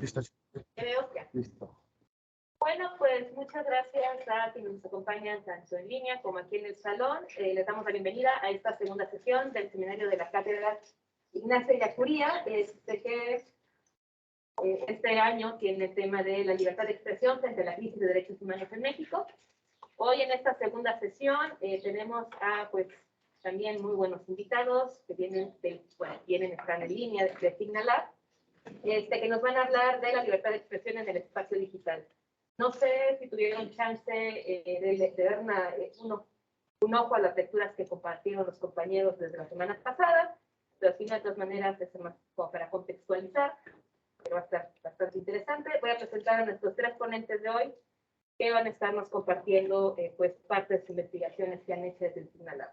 Listo. ¿Me veo? Ya. Listo. Bueno, pues muchas gracias a quienes nos acompañan tanto en línea como aquí en el salón. Les damos la bienvenida a esta segunda sesión del seminario de la Cátedra Ignacio Ellacuría, que este año tiene el tema de la libertad de expresión frente a la crisis de derechos humanos en México. Hoy en esta segunda sesión tenemos a, pues, también muy buenos invitados que están en línea de Signalab, que nos van a hablar de la libertad de expresión en el espacio digital. No sé si tuvieron chance de dar un ojo a las lecturas que compartieron los compañeros desde la semana pasada, pero así de todas maneras es más como para contextualizar, pero va a estar bastante interesante. Voy a presentar a nuestros tres ponentes de hoy que van a estarnos compartiendo pues parte de sus investigaciones que han hecho desde el Signalab.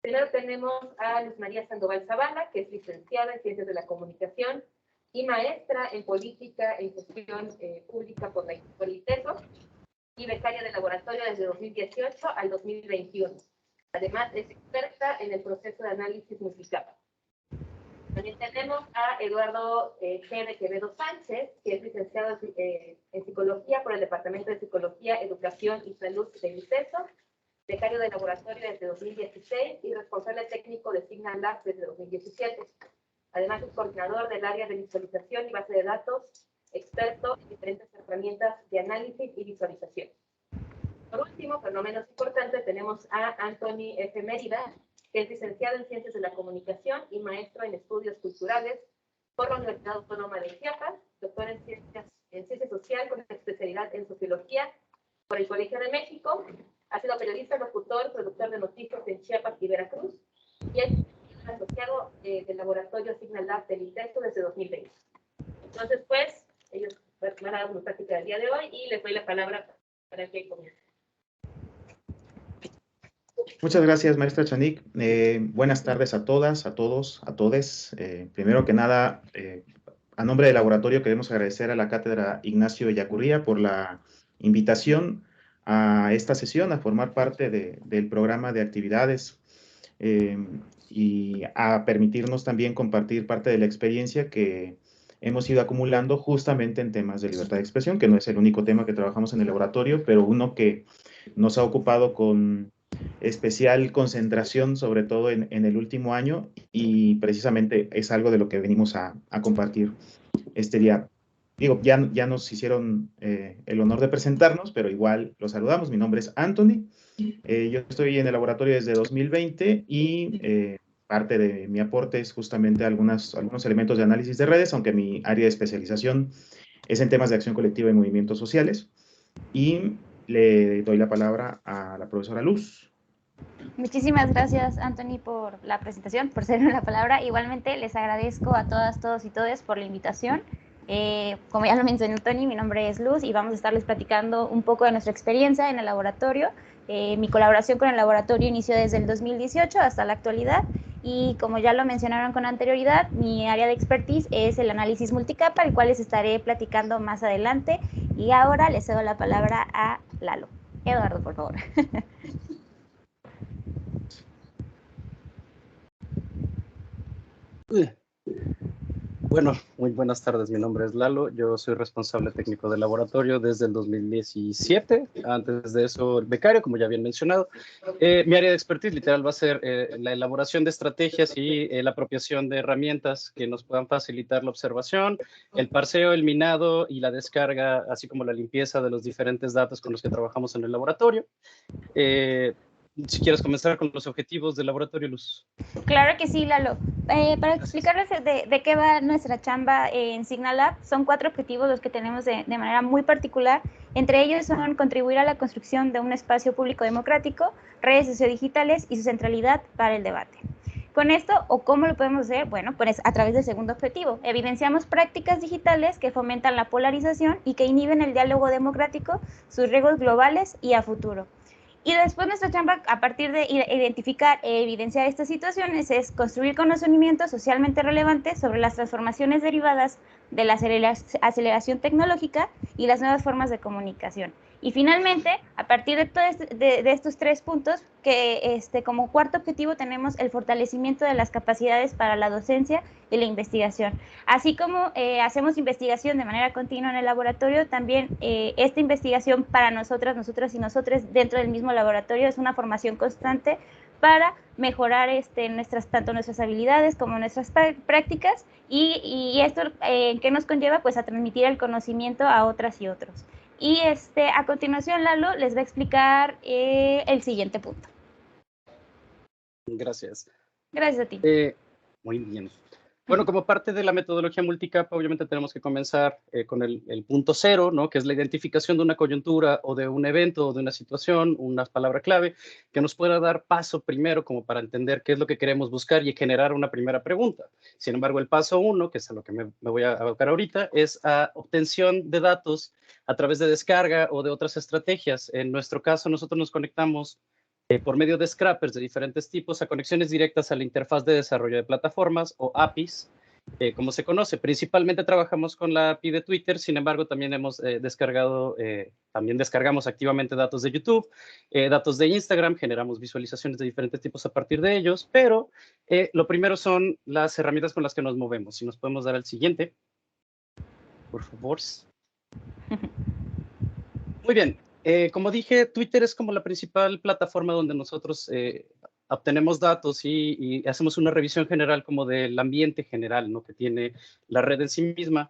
Primero tenemos a Luz María Sandoval Zavala, que es licenciada en Ciencias de la Comunicación y maestra en Política e Gestión Pública por el ITESO y becaria de laboratorio desde 2018 al 2021. Además, es experta en el proceso de análisis multicapa. También tenemos a Eduardo G. de Quevedo Sánchez, que es licenciado en Psicología por el Departamento de Psicología, Educación y Salud del ITESO, becario de laboratorio desde 2016 y responsable técnico de Signalab desde 2017. Además, es coordinador del área de visualización y base de datos, experto en diferentes herramientas de análisis y visualización. Por último, pero no menos importante, tenemos a Anthony F. Mérida, que es licenciado en Ciencias de la Comunicación y maestro en Estudios Culturales por la Universidad Autónoma de Chiapas, doctor en Ciencias Social con especialidad en Sociología por el Colegio de México. Ha sido periodista, locutor, productor de noticias en Chiapas y Veracruz, y es asociado del laboratorio Signalab del ITESO desde 2020. Entonces, pues, ellos van a dar una práctica del día de hoy y les doy la palabra para que comiencen. Muchas gracias, maestra Chanik. Buenas tardes a todas, a todos, a todes. Primero que nada, a nombre del laboratorio queremos agradecer a la Cátedra Ignacio Ellacuría por la invitación a esta sesión, a formar parte del programa de actividades y a permitirnos también compartir parte de la experiencia que hemos ido acumulando justamente en temas de libertad de expresión, que no es el único tema que trabajamos en el laboratorio, pero uno que nos ha ocupado con especial concentración, sobre todo en el último año, y precisamente es algo de lo que venimos a compartir este día. Digo, ya nos hicieron el honor de presentarnos, pero igual los saludamos. Mi nombre es Anthony. Yo estoy en el laboratorio desde 2020 y parte de mi aporte es justamente algunos elementos de análisis de redes, aunque mi área de especialización es en temas de acción colectiva y movimientos sociales. Y le doy la palabra a la profesora Luz. Muchísimas gracias, Anthony, por la presentación, por cederme la palabra. Igualmente, les agradezco a todas, todos y todes por la invitación. Como ya lo mencionó Tony, mi nombre es Luz y vamos a estarles platicando un poco de nuestra experiencia en el laboratorio. Mi colaboración con el laboratorio inició desde el 2018 hasta la actualidad y como ya lo mencionaron con anterioridad, mi área de expertise es el análisis multicapa, el cual les estaré platicando más adelante. Y ahora les cedo la palabra a Lalo. Eduardo, por favor. Bueno, muy buenas tardes, mi nombre es Lalo, yo soy responsable técnico del laboratorio desde el 2017, antes de eso el becario, como ya habían mencionado. Mi área de expertise literal va a ser la elaboración de estrategias y la apropiación de herramientas que nos puedan facilitar la observación, el parseo, el minado y la descarga, así como la limpieza de los diferentes datos con los que trabajamos en el laboratorio. Si quieres comenzar con los objetivos del laboratorio, Luz. Claro que sí, Lalo. Para explicarles de qué va nuestra chamba en Signalab, son 4 objetivos los que tenemos de manera muy particular. Entre ellos son contribuir a la construcción de un espacio público democrático, redes sociodigitales y su centralidad para el debate. Con esto, ¿o cómo lo podemos hacer? Bueno, pues a través del segundo objetivo. Evidenciamos prácticas digitales que fomentan la polarización y que inhiben el diálogo democrático, sus riesgos globales y a futuro. Y después nuestra chamba, a partir de identificar e evidenciar estas situaciones, es construir conocimientos socialmente relevantes sobre las transformaciones derivadas de la aceleración tecnológica y las nuevas formas de comunicación. Y finalmente, a partir de estos 3 puntos, que como cuarto objetivo tenemos el fortalecimiento de las capacidades para la docencia y la investigación. Así como hacemos investigación de manera continua en el laboratorio, también esta investigación para nosotras y nosotros dentro del mismo laboratorio es una formación constante para mejorar tanto nuestras habilidades como nuestras prácticas, y esto ¿qué nos conlleva? Pues a transmitir el conocimiento a otras y otros. Y a continuación Lalo les va a explicar el siguiente punto. Gracias. Gracias a ti. Muy bien. Bueno, como parte de la metodología multicapa, obviamente tenemos que comenzar con el punto 0, ¿no? Que es la identificación de una coyuntura o de un evento o de una situación, una palabra clave, que nos pueda dar paso primero como para entender qué es lo que queremos buscar y generar una primera pregunta. Sin embargo, el paso 1, que es a lo que me voy a abocar ahorita, es a obtención de datos a través de descarga o de otras estrategias. En nuestro caso, nosotros nos conectamos por medio de scrappers de diferentes tipos a conexiones directas a la interfaz de desarrollo de plataformas o APIs, como se conoce. Principalmente trabajamos con la API de Twitter, sin embargo también hemos descargamos activamente datos de YouTube, datos de Instagram, generamos visualizaciones de diferentes tipos a partir de ellos, pero lo primero son las herramientas con las que nos movemos. Si nos podemos dar al siguiente, por favor. Muy bien. Como dije, Twitter es como la principal plataforma donde nosotros obtenemos datos y hacemos una revisión general como del ambiente general, ¿no? Que tiene la red en sí misma.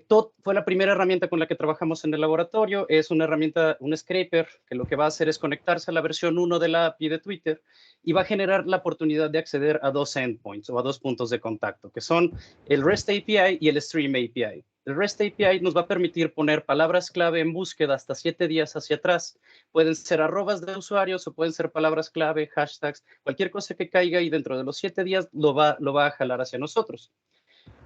TOT fue la primera herramienta con la que trabajamos en el laboratorio. Es una herramienta, un scraper, que lo que va a hacer es conectarse a la versión 1 de la API de Twitter y va a generar la oportunidad de acceder a 2 endpoints o a 2 puntos de contacto, que son el REST API y el Stream API. El REST API nos va a permitir poner palabras clave en búsqueda hasta 7 días hacia atrás. Pueden ser arrobas de usuarios o pueden ser palabras clave, hashtags, cualquier cosa que caiga y dentro de los 7 días lo va a jalar hacia nosotros.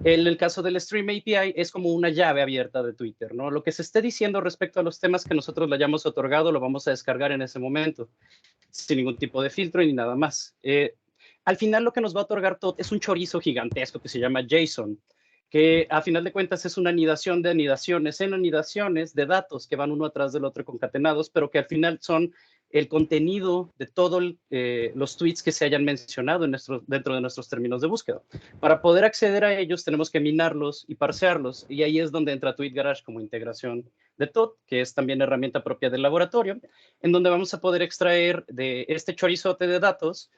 En el caso del Stream API es como una llave abierta de Twitter, ¿no? Lo que se esté diciendo respecto a los temas que nosotros le hayamos otorgado lo vamos a descargar en ese momento, sin ningún tipo de filtro ni nada más. Al final lo que nos va a otorgar TOT es un chorizo gigantesco que se llama JSON, que a final de cuentas es una anidación de anidaciones en anidaciones de datos que van uno atrás del otro concatenados, pero que al final son el contenido de todos los tweets que se hayan mencionado dentro de nuestros términos de búsqueda. Para poder acceder a ellos tenemos que minarlos y parsearlos, y ahí es donde entra TweetGarage como integración de TOT, que es también herramienta propia del laboratorio, en donde vamos a poder extraer de este chorizote de datos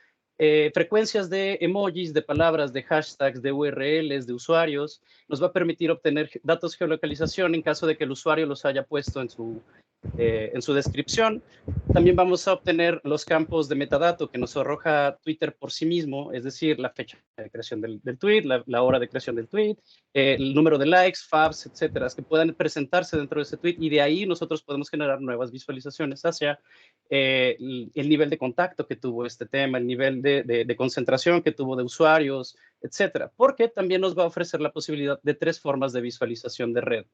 frecuencias de emojis, de palabras, de hashtags, de URLs, de usuarios. Nos va a permitir obtener datos de geolocalización en caso de que el usuario los haya puesto en su descripción. También vamos a obtener los campos de metadato que nos arroja Twitter por sí mismo, es decir, la fecha de creación del tweet, la hora de creación del tweet, el número de likes, faves, etcétera, que puedan presentarse dentro de ese tweet, y de ahí nosotros podemos generar nuevas visualizaciones hacia el nivel de contacto que tuvo este tema, el nivel de concentración que tuvo de usuarios, etcétera, porque también nos va a ofrecer la posibilidad de 3 formas de visualización de red.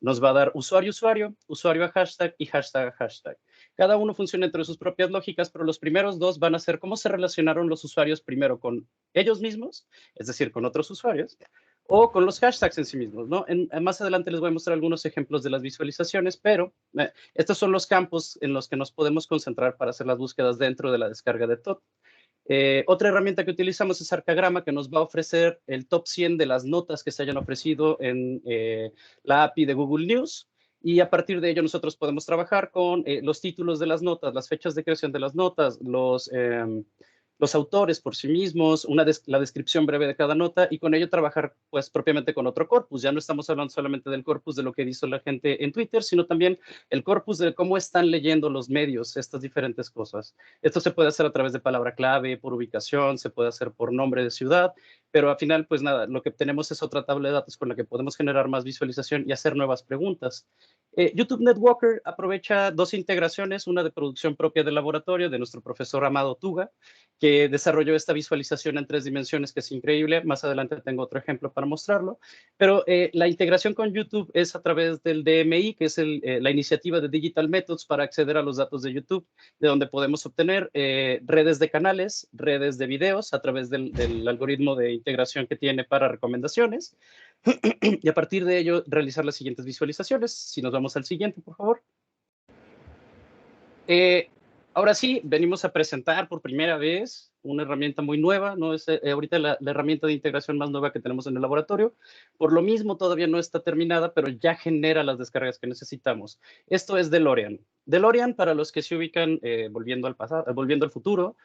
Nos va a dar usuario-usuario, usuario a hashtag y hashtag a hashtag. Cada uno funciona entre sus propias lógicas, pero los primeros 2 van a ser cómo se relacionaron los usuarios primero con ellos mismos, es decir, con otros usuarios, o con los hashtags en sí mismos, ¿no? Más adelante les voy a mostrar algunos ejemplos de las visualizaciones, pero estos son los campos en los que nos podemos concentrar para hacer las búsquedas dentro de la descarga de TOT. Otra herramienta que utilizamos es Arcagrama, que nos va a ofrecer el top 100 de las notas que se hayan ofrecido en la API de Google News, y a partir de ello nosotros podemos trabajar con los títulos de las notas, las fechas de creación de las notas, los autores por sí mismos, la descripción breve de cada nota, y con ello trabajar pues propiamente con otro corpus. Ya no estamos hablando solamente del corpus de lo que dice la gente en Twitter, sino también el corpus de cómo están leyendo los medios estas diferentes cosas. Esto se puede hacer a través de palabra clave, por ubicación, se puede hacer por nombre de ciudad, pero al final pues nada, lo que tenemos es otra tabla de datos con la que podemos generar más visualización y hacer nuevas preguntas. YouTube Networker aprovecha 2 integraciones, una de producción propia del laboratorio de nuestro profesor Amado Tuga, que desarrolló esta visualización en 3 dimensiones, que es increíble. Más adelante tengo otro ejemplo para mostrarlo. Pero la integración con YouTube es a través del DMI, que es la iniciativa de Digital Methods para acceder a los datos de YouTube, de donde podemos obtener redes de canales, redes de videos, a través del algoritmo de integración que tiene para recomendaciones. Y a partir de ello, realizar las siguientes visualizaciones. Si nos vamos al siguiente, por favor. Ahora sí, venimos a presentar por primera vez una herramienta muy nueva, ¿no? Es ahorita la herramienta de integración más nueva que tenemos en el laboratorio. Por lo mismo, todavía no está terminada, pero ya genera las descargas que necesitamos. Esto es DeLorean. DeLorean, para los que se ubican volviendo al pasado, volviendo al futuro,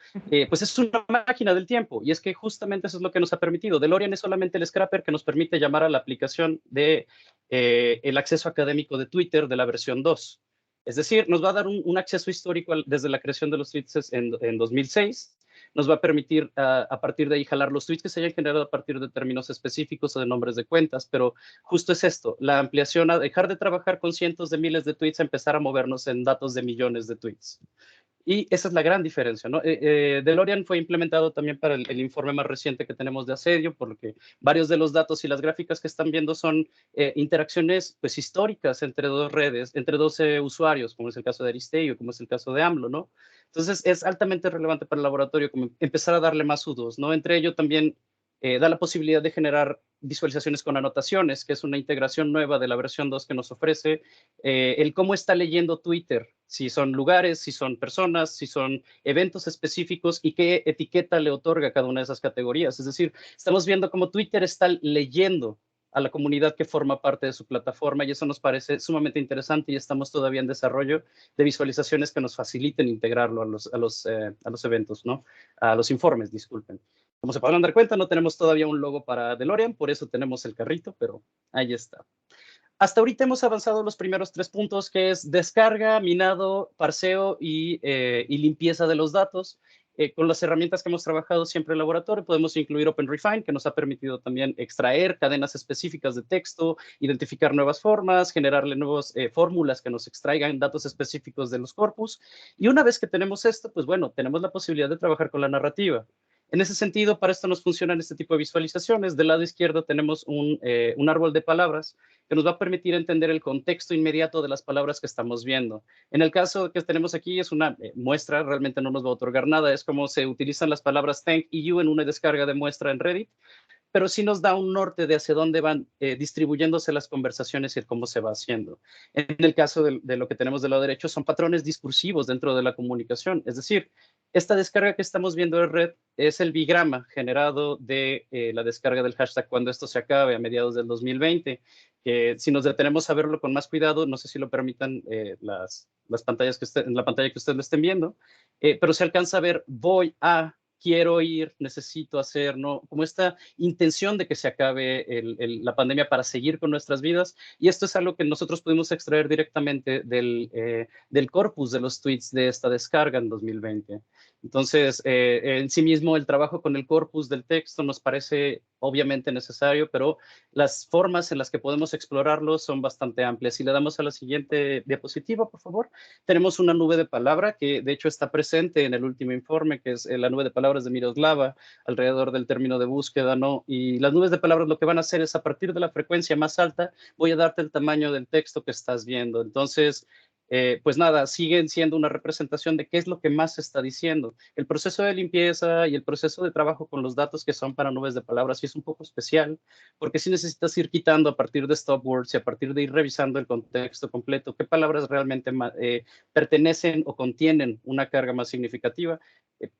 pues es una máquina del tiempo. Y es que justamente eso es lo que nos ha permitido. DeLorean es solamente el scrapper que nos permite llamar a la aplicación de el acceso académico de Twitter de la versión 2. Es decir, nos va a dar un acceso histórico desde la creación de los tweets en 2006. Nos va a permitir a partir de ahí jalar los tweets que se hayan generado a partir de términos específicos o de nombres de cuentas, pero justo es esto, la ampliación a dejar de trabajar con cientos de miles de tweets a empezar a movernos en datos de millones de tweets. Y esa es la gran diferencia, ¿no? DeLorean fue implementado también para el informe más reciente que tenemos de asedio, porque varios de los datos y las gráficas que están viendo son interacciones pues, históricas entre dos redes, entre 12 usuarios, como es el caso de Aristegui o como es el caso de AMLO, ¿no? Entonces, es altamente relevante para el laboratorio como empezar a darle más usos, ¿no? Entre ello también da la posibilidad de generar visualizaciones con anotaciones, que es una integración nueva de la versión 2 que nos ofrece, el cómo está leyendo Twitter, si son lugares, si son personas, si son eventos específicos y qué etiqueta le otorga a cada una de esas categorías. Es decir, estamos viendo cómo Twitter está leyendo a la comunidad que forma parte de su plataforma y eso nos parece sumamente interesante y estamos todavía en desarrollo de visualizaciones que nos faciliten integrarlo a los eventos, ¿no? A los informes, disculpen. Como se podrán dar cuenta, no tenemos todavía un logo para DeLorean, por eso tenemos el carrito, pero ahí está. Hasta ahorita hemos avanzado los primeros 3 puntos, que es descarga, minado, parseo y limpieza de los datos. Con las herramientas que hemos trabajado siempre en el laboratorio, podemos incluir OpenRefine, que nos ha permitido también extraer cadenas específicas de texto, identificar nuevas formas, generarle nuevas fórmulas que nos extraigan datos específicos de los corpus. Y una vez que tenemos esto, pues bueno, tenemos la posibilidad de trabajar con la narrativa. En ese sentido, para esto nos funcionan este tipo de visualizaciones. Del lado izquierdo tenemos un árbol de palabras que nos va a permitir entender el contexto inmediato de las palabras que estamos viendo. En el caso que tenemos aquí es una muestra, realmente no nos va a otorgar nada, es como se utilizan las palabras thank y you en una descarga de muestra en Reddit, pero sí nos da un norte de hacia dónde van distribuyéndose las conversaciones y cómo se va haciendo. En el caso de lo que tenemos del lado derecho son patrones discursivos dentro de la comunicación, es decir, esta descarga que estamos viendo de red es el bigrama generado de la descarga del hashtag cuando esto se acabe a mediados del 2020, que si nos detenemos a verlo con más cuidado, no sé si lo permitan las pantallas que en la pantalla que ustedes lo estén viendo, pero se alcanza a ver voy a, quiero ir, necesito hacer, ¿no? Como esta intención de que se acabe la pandemia para seguir con nuestras vidas. Y esto es algo que nosotros pudimos extraer directamente del corpus de los tweets de esta descarga en 2020. Entonces, en sí mismo, el trabajo con el corpus del texto nos parece obviamente necesario, pero las formas en las que podemos explorarlo son bastante amplias. Si le damos a la siguiente diapositiva, por favor, tenemos una nube de palabra que de hecho está presente en el último informe, que es la nube de palabras de Miroslava, alrededor del término de búsqueda, ¿no? Y las nubes de palabras lo que van a hacer es a partir de la frecuencia más alta, voy a darte el tamaño del texto que estás viendo. Entonces, pues nada, siguen siendo una representación de qué es lo que más se está diciendo. El proceso de limpieza y el proceso de trabajo con los datos que son para nubes de palabras sí es un poco especial, porque sí necesitas ir quitando a partir de stop words y a partir de ir revisando el contexto completo, qué palabras realmente pertenecen o contienen una carga más significativa,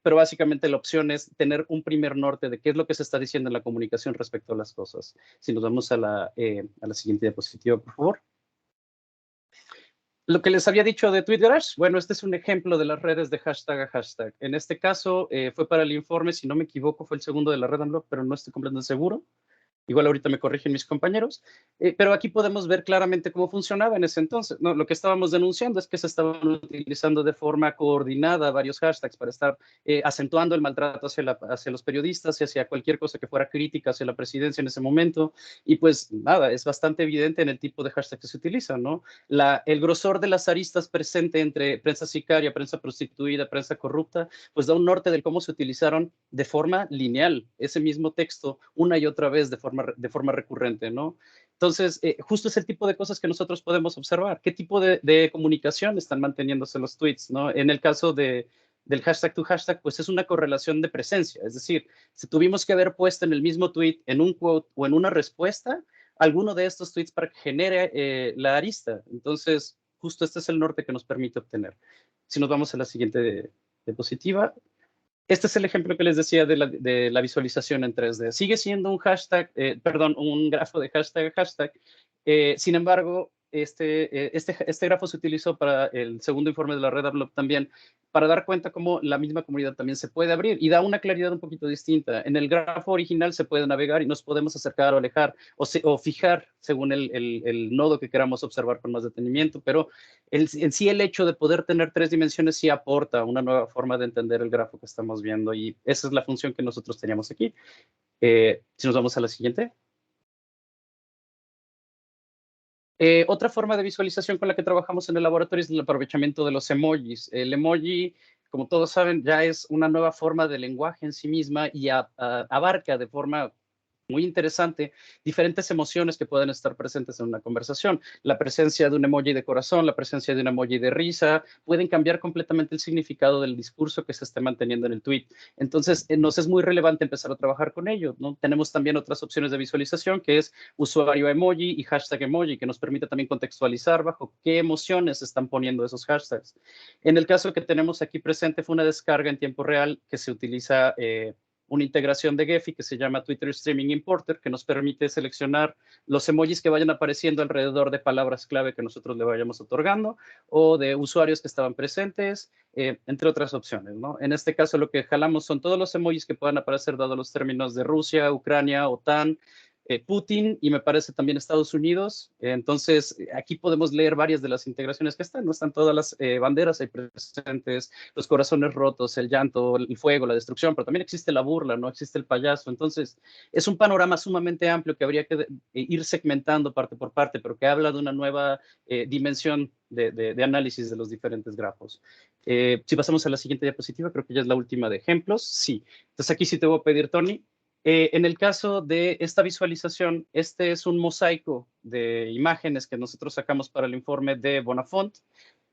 pero básicamente la opción es tener un primer norte de qué es lo que se está diciendo en la comunicación respecto a las cosas. Si nos vamos a la siguiente diapositiva, por favor. Lo que les había dicho de TweetGarage, bueno, este es un ejemplo de las redes de hashtag a hashtag. En este caso fue para el informe, si no me equivoco, fue el segundo de la red Unblock, pero no estoy completamente seguro. Igual ahorita me corrigen mis compañeros, pero aquí podemos ver claramente cómo funcionaba en ese entonces, ¿no? Lo que estábamos denunciando es que se estaban utilizando de forma coordinada varios hashtags para estar acentuando el maltrato hacia los periodistas y hacia cualquier cosa que fuera crítica hacia la presidencia en ese momento. Y pues nada, es bastante evidente en el tipo de hashtags que se utilizan, ¿no? El grosor de las aristas presente entre prensa sicaria, prensa prostituida, prensa corrupta, pues da un norte de cómo se utilizaron de forma lineal ese mismo texto una y otra vez de forma recurrente, ¿no? Entonces, justo es el tipo de cosas que nosotros podemos observar. ¿Qué tipo de comunicación están manteniéndose los tweets, ¿no? En el caso del hashtag to hashtag, pues es una correlación de presencia. Es decir, si tuvimos que haber puesto en el mismo tweet, en un quote o en una respuesta, alguno de estos tweets para que genere la arista. Entonces, justo este es el norte que nos permite obtener. Si nos vamos a la siguiente diapositiva, este es el ejemplo que les decía de la visualización en 3D. Sigue siendo un hashtag, un grafo de hashtag. Sin embargo, este grafo se utilizó para el segundo informe de la red ABLOB también, para dar cuenta cómo la misma comunidad también se puede abrir y da una claridad un poquito distinta. En el grafo original se puede navegar y nos podemos acercar o alejar o fijar según el nodo que queramos observar con más detenimiento, pero en sí el hecho de poder tener 3 dimensiones sí aporta una nueva forma de entender el grafo que estamos viendo y esa es la función que nosotros teníamos aquí. Si nos vamos a la siguiente. Otra forma de visualización con la que trabajamos en el laboratorio es el aprovechamiento de los emojis. El emoji, como todos saben, ya es una nueva forma de lenguaje en sí misma y abarca de forma muy interesante diferentes emociones que pueden estar presentes en una conversación. La presencia de un emoji de corazón, la presencia de un emoji de risa, pueden cambiar completamente el significado del discurso que se esté manteniendo en el tweet. Entonces, nos es muy relevante empezar a trabajar con ello, ¿no? Tenemos también otras opciones de visualización, que es usuario emoji y hashtag emoji, que nos permite también contextualizar bajo qué emociones están poniendo esos hashtags. En el caso que tenemos aquí presente fue una descarga en tiempo real que se utiliza una integración de Gephi que se llama Twitter Streaming Importer, que nos permite seleccionar los emojis que vayan apareciendo alrededor de palabras clave que nosotros le vayamos otorgando o de usuarios que estaban presentes, entre otras opciones, ¿no? En este caso lo que jalamos son todos los emojis que puedan aparecer dados los términos de Rusia, Ucrania, OTAN, Putin y me parece también Estados Unidos. Entonces, aquí podemos leer varias de las integraciones que están. No están todas las banderas ahí presentes, los corazones rotos, el llanto, el fuego, la destrucción, pero también existe la burla, no existe el payaso. Entonces, es un panorama sumamente amplio que habría que ir segmentando parte por parte, pero que habla de una nueva dimensión de análisis de los diferentes grafos. Si pasamos a la siguiente diapositiva, creo que ya es la última de ejemplos. Sí. Entonces, aquí sí te voy a pedir, Tony. En el caso de esta visualización, este es un mosaico de imágenes que nosotros sacamos para el informe de Bonafont.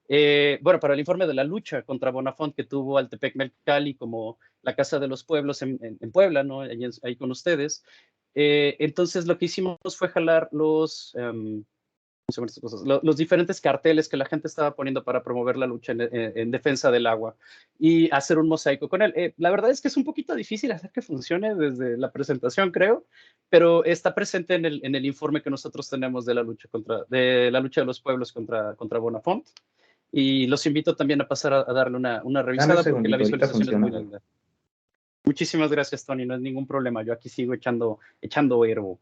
Bueno, para el informe de la lucha contra Bonafont que tuvo Altepec Mexicali como la Casa de los Pueblos en Puebla, ¿no? Ahí con ustedes. Entonces, lo que hicimos fue jalar los diferentes carteles que la gente estaba poniendo para promover la lucha en defensa del agua y hacer un mosaico con él. La verdad es que es un poquito difícil hacer que funcione desde la presentación, creo, pero está presente en el informe que nosotros tenemos de la lucha de los pueblos contra Bonafont. Y los invito también a pasar a darle una revisada porque la visualización es muy linda. Muchísimas gracias, Tony. No es ningún problema. Yo aquí sigo echando herbo.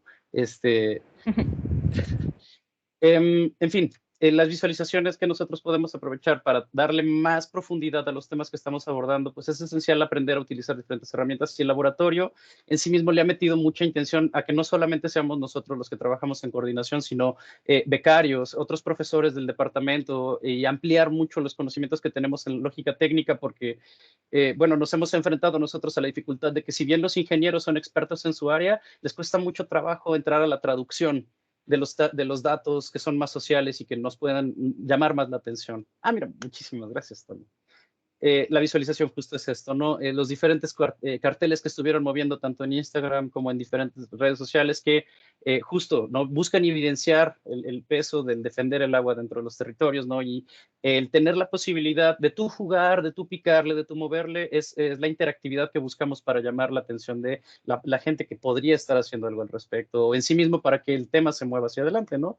En fin, las visualizaciones que nosotros podemos aprovechar para darle más profundidad a los temas que estamos abordando, pues es esencial aprender a utilizar diferentes herramientas y el laboratorio en sí mismo le ha metido mucha intención a que no solamente seamos nosotros los que trabajamos en coordinación, sino becarios, otros profesores del departamento y ampliar mucho los conocimientos que tenemos en lógica técnica porque, bueno, nos hemos enfrentado nosotros a la dificultad de que si bien los ingenieros son expertos en su área, les cuesta mucho trabajo entrar a la traducción de los datos que son más sociales y que nos puedan llamar más la atención. Mira, muchísimas gracias, Tony. La visualización justo es esto, ¿no? Los diferentes carteles que estuvieron moviendo tanto en Instagram como en diferentes redes sociales que justo, ¿no? Buscan evidenciar el peso del defender el agua dentro de los territorios, ¿no? Y el tener la posibilidad de tú jugar, de tú picarle, de tú moverle, es la interactividad que buscamos para llamar la atención de la gente que podría estar haciendo algo al respecto, o en sí mismo para que el tema se mueva hacia adelante, ¿no?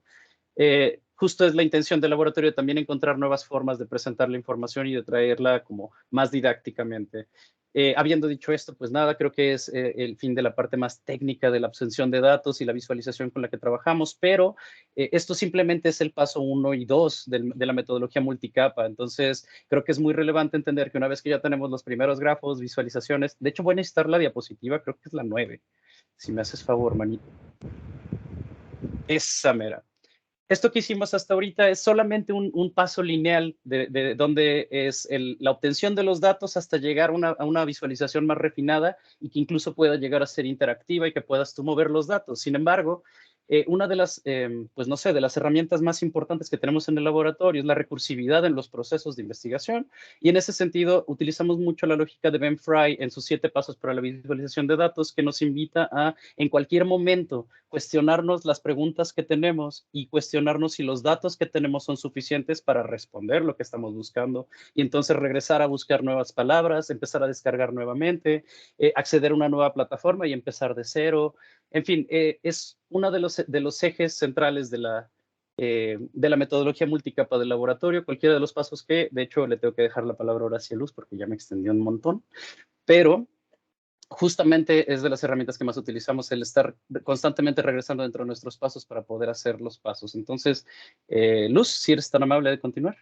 Justo es la intención del laboratorio también encontrar nuevas formas de presentar la información y de traerla como más didácticamente. Habiendo dicho esto, pues nada, creo que es el fin de la parte más técnica de la obtención de datos y la visualización con la que trabajamos, pero esto simplemente es el paso 1 y 2 de la metodología multicapa. Entonces, creo que es muy relevante entender que una vez que ya tenemos los primeros grafos, visualizaciones, de hecho voy a necesitar la diapositiva, creo que es la 9, si me haces favor, manito. Esa mera. Esto que hicimos hasta ahorita es solamente un paso lineal de donde es la obtención de los datos hasta llegar a una visualización más refinada y que incluso pueda llegar a ser interactiva y que puedas tú mover los datos. Sin embargo, una de las, pues no sé, de las herramientas más importantes que tenemos en el laboratorio es la recursividad en los procesos de investigación, y en ese sentido utilizamos mucho la lógica de Ben Fry en sus 7 pasos para la visualización de datos, que nos invita a, en cualquier momento, cuestionarnos las preguntas que tenemos y cuestionarnos si los datos que tenemos son suficientes para responder lo que estamos buscando, y entonces regresar a buscar nuevas palabras, empezar a descargar nuevamente, acceder a una nueva plataforma y empezar de cero. En fin, es uno de los ejes centrales de la metodología multicapa del laboratorio. Cualquiera de los pasos que, de hecho, le tengo que dejar la palabra ahora hacia Luz porque ya me extendió un montón, pero justamente es de las herramientas que más utilizamos, el estar constantemente regresando dentro de nuestros pasos para poder hacer los pasos. Entonces, Luz, si eres tan amable de continuar.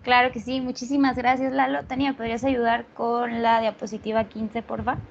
Claro que sí, muchísimas gracias, Lalo. Tania, ¿podrías ayudar con la diapositiva 15, por favor?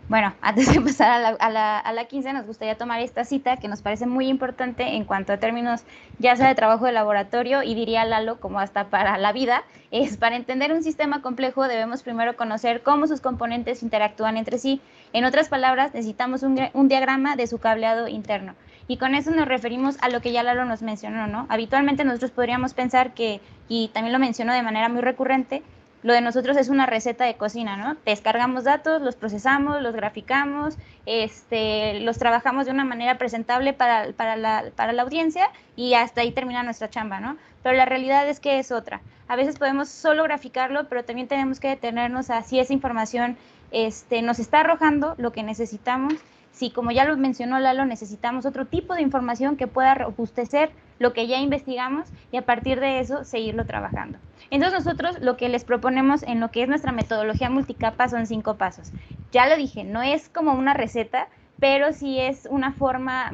Bueno, antes de pasar a la 15, nos gustaría tomar esta cita que nos parece muy importante en cuanto a términos ya sea de trabajo de laboratorio y diría Lalo como hasta para la vida. Es para entender un sistema complejo debemos primero conocer cómo sus componentes interactúan entre sí. En otras palabras, necesitamos un diagrama de su cableado interno. Y con eso nos referimos a lo que ya Lalo nos mencionó, ¿no? Habitualmente nosotros podríamos pensar que, y también lo mencionó de manera muy recurrente, lo de nosotros es una receta de cocina, ¿no? Descargamos datos, los procesamos, los graficamos, los trabajamos de una manera presentable para la audiencia y hasta ahí termina nuestra chamba, ¿no? Pero la realidad es que es otra. A veces podemos solo graficarlo, pero también tenemos que detenernos a si esa información nos está arrojando lo que necesitamos. Si, como ya lo mencionó Lalo, necesitamos otro tipo de información que pueda robustecer lo que ya investigamos y a partir de eso seguirlo trabajando. Entonces nosotros lo que les proponemos en lo que es nuestra metodología multicapa son 5 pasos. Ya lo dije, no es como una receta, pero sí es una forma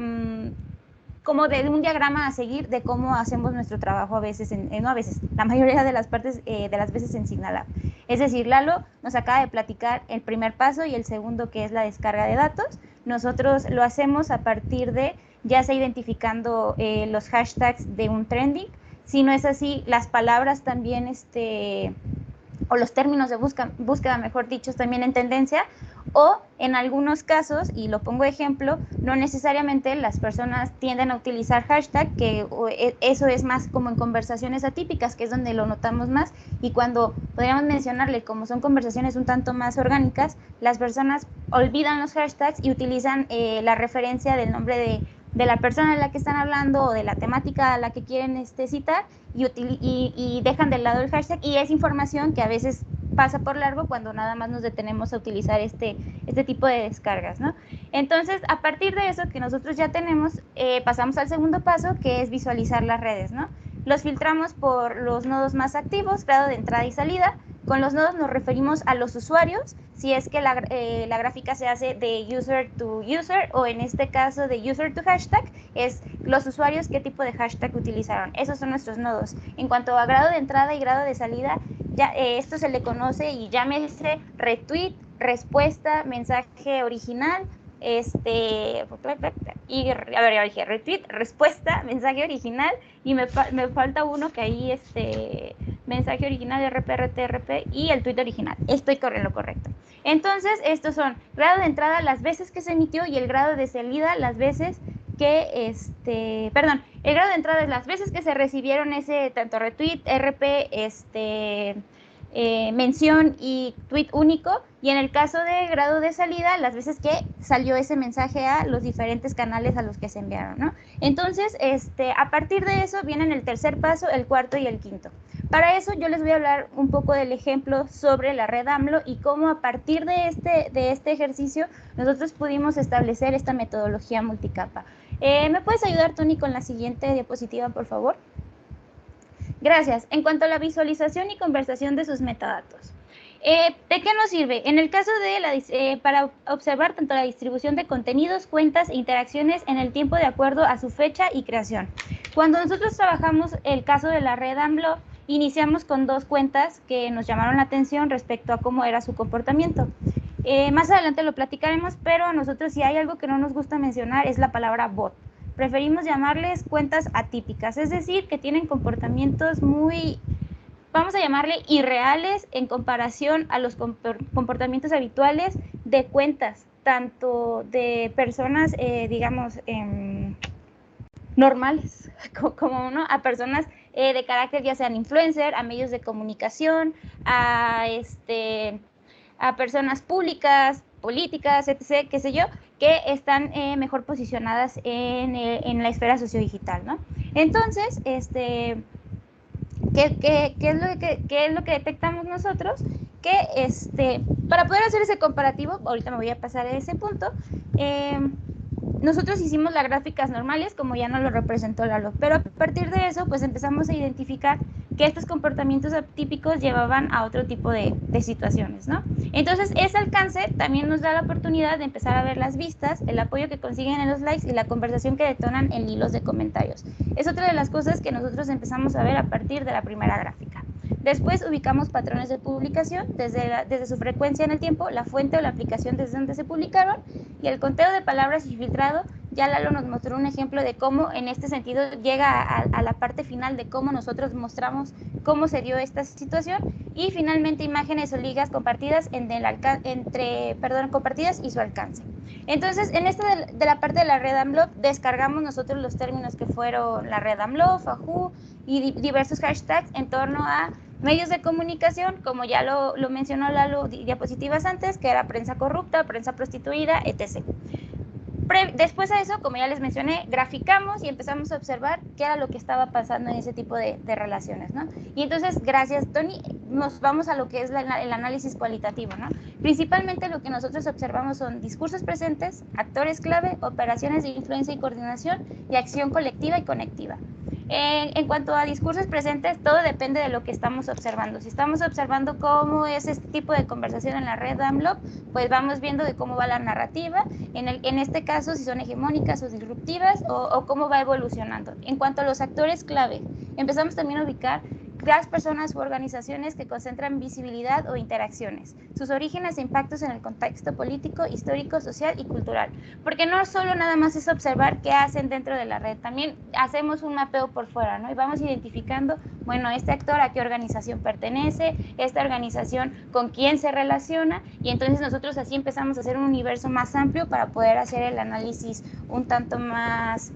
como de un diagrama a seguir de cómo hacemos nuestro trabajo a veces, no a veces, la mayoría de las partes de las veces en SignalLab. Es decir, Lalo nos acaba de platicar el primer paso y el segundo, que es la descarga de datos. Nosotros lo hacemos a partir de ya sea identificando los hashtags de un trending. Si no es así, las palabras también, o los términos de búsqueda, mejor dicho, también en tendencia, o en algunos casos, y lo pongo de ejemplo, no necesariamente las personas tienden a utilizar hashtag, que eso es más como en conversaciones atípicas, que es donde lo notamos más, y cuando podríamos mencionarle, como son conversaciones un tanto más orgánicas, las personas olvidan los hashtags y utilizan la referencia del nombre de la persona a la que están hablando o de la temática a la que quieren citar y dejan de lado el hashtag, y es información que a veces pasa por largo cuando nada más nos detenemos a utilizar este tipo de descargas, ¿no? Entonces, a partir de eso que nosotros ya tenemos, pasamos al segundo paso, que es visualizar las redes, ¿no? Los filtramos por los nodos más activos, grado de entrada y salida. Con los nodos nos referimos a los usuarios, si es que la gráfica se hace de user to user, o en este caso de user to hashtag, es los usuarios qué tipo de hashtag utilizaron. Esos son nuestros nodos. En cuanto a grado de entrada y grado de salida, ya esto se le conoce y llámese retweet, respuesta, mensaje original, y a ver, ya dije retweet, respuesta, mensaje original, y me falta uno que ahí mensaje original, RP y el tweet original. Estoy en lo correcto. Entonces, estos son grado de entrada, las veces que se emitió, y el grado de salida, las veces que, el grado de entrada es las veces que se recibieron ese tanto retweet, RP, mención y tweet único, y en el caso de grado de salida, las veces que salió ese mensaje a los diferentes canales a los que se enviaron, ¿no? Entonces, a partir de eso vienen el tercer paso, el cuarto y el quinto. Para eso yo les voy a hablar un poco del ejemplo sobre la red AMLO y cómo a partir de este ejercicio nosotros pudimos establecer esta metodología multicapa. ¿Me puedes ayudar, Tony, con la siguiente diapositiva, por favor? Gracias. En cuanto a la visualización y conversación de sus metadatos, ¿de qué nos sirve? En el caso de para observar tanto la distribución de contenidos, cuentas e interacciones en el tiempo de acuerdo a su fecha y creación. Cuando nosotros trabajamos el caso de la red AMLO, iniciamos con 2 cuentas que nos llamaron la atención respecto a cómo era su comportamiento. Más adelante lo platicaremos, pero a nosotros si hay algo que no nos gusta mencionar es la palabra bot. Preferimos llamarles cuentas atípicas, es decir, que tienen comportamientos muy vamos a llamarle irreales en comparación a los comportamientos habituales de cuentas, tanto de personas, digamos, normales, como ¿no? A personas de carácter, ya sean influencer, a medios de comunicación, a personas públicas, políticas, etc., qué sé yo, que están mejor posicionadas en la esfera sociodigital, ¿no? Entonces, ¿qué es lo que detectamos nosotros? Que para poder hacer ese comparativo, ahorita me voy a pasar a ese punto, nosotros hicimos las gráficas normales, como ya nos lo representó Lalo, pero a partir de eso, pues empezamos a identificar que estos comportamientos atípicos llevaban a otro tipo de situaciones, ¿no? Entonces, ese alcance también nos da la oportunidad de empezar a ver las vistas, el apoyo que consiguen en los likes y la conversación que detonan en hilos de comentarios. Es otra de las cosas que nosotros empezamos a ver a partir de la primera gráfica. Después ubicamos patrones de publicación, desde su frecuencia en el tiempo, la fuente o la aplicación desde donde se publicaron, y el conteo de palabras y filtrado. Ya Lalo nos mostró un ejemplo de cómo en este sentido llega a la parte final de cómo nosotros mostramos cómo se dio esta situación, y finalmente imágenes o ligas compartidas compartidas y su alcance. Entonces, en esta de la parte de la red AMLOP, descargamos nosotros los términos que fueron la red AMLOP, FAJU y diversos hashtags en torno a medios de comunicación, como ya lo mencionó Lalo diapositivas antes, que era prensa corrupta, prensa prostituida, etc. Después de eso, como ya les mencioné, graficamos y empezamos a observar qué era lo que estaba pasando en ese tipo de relaciones, ¿no? Y entonces, gracias, Tony, nos vamos a lo que es el análisis cualitativo, ¿no? Principalmente lo que nosotros observamos son discursos presentes, actores clave, operaciones de influencia y coordinación y acción colectiva y conectiva. En cuanto a discursos presentes, todo depende de lo que estamos observando. Si estamos observando cómo es este tipo de conversación en la red AMLOP, pues vamos viendo de cómo va la narrativa, en este caso si son hegemónicas o disruptivas, o cómo va evolucionando. En cuanto a los actores clave, empezamos también a ubicar las personas u organizaciones que concentran visibilidad o interacciones, sus orígenes e impactos en el contexto político, histórico, social y cultural. Porque no solo nada más es observar qué hacen dentro de la red, también hacemos un mapeo por fuera, ¿no? Y vamos identificando, bueno, este actor a qué organización pertenece, esta organización con quién se relaciona, y entonces nosotros así empezamos a hacer un universo más amplio para poder hacer el análisis un tanto más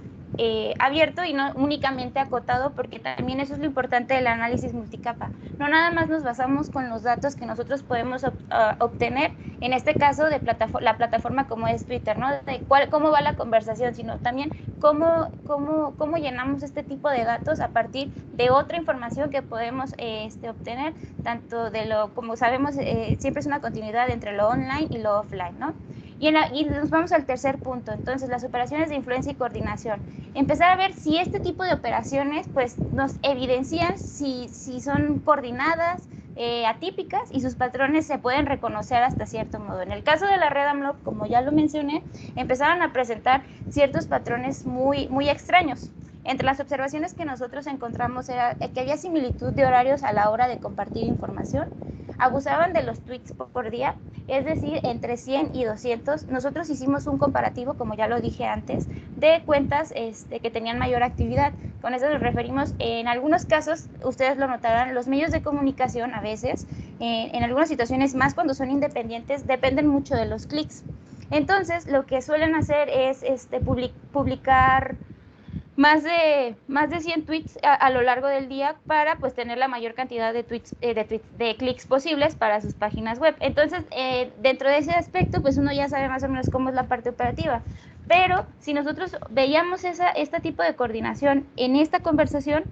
abierto y no únicamente acotado, porque también eso es lo importante del análisis multicapa. No nada más nos basamos con los datos que nosotros podemos obtener, en este caso de la plataforma como es Twitter, ¿no? De cómo va la conversación, sino también cómo llenamos este tipo de datos a partir de otra información que podemos obtener, tanto de como sabemos, siempre es una continuidad entre lo online y lo offline, ¿no? Y nos vamos al tercer punto, entonces las operaciones de influencia y coordinación. Empezar a ver si este tipo de operaciones pues nos evidencian si son coordinadas, atípicas, y sus patrones se pueden reconocer hasta cierto modo. En el caso de la red AMLOP, como ya lo mencioné, empezaron a presentar ciertos patrones muy, muy extraños. Entre las observaciones que nosotros encontramos era que había similitud de horarios a la hora de compartir información, abusaban de los tweets por día, es decir, entre 100 y 200. Nosotros hicimos un comparativo, como ya lo dije antes, de cuentas que tenían mayor actividad. Con eso nos referimos, en algunos casos, ustedes lo notarán, los medios de comunicación a veces, en algunas situaciones más cuando son independientes, dependen mucho de los clics. Entonces, lo que suelen hacer es publicar más de 100 tweets a lo largo del día para pues tener la mayor cantidad de clics posibles para sus páginas web. Entonces, dentro de ese aspecto, pues uno ya sabe más o menos cómo es la parte operativa. Pero si nosotros veíamos este tipo de coordinación en esta conversación,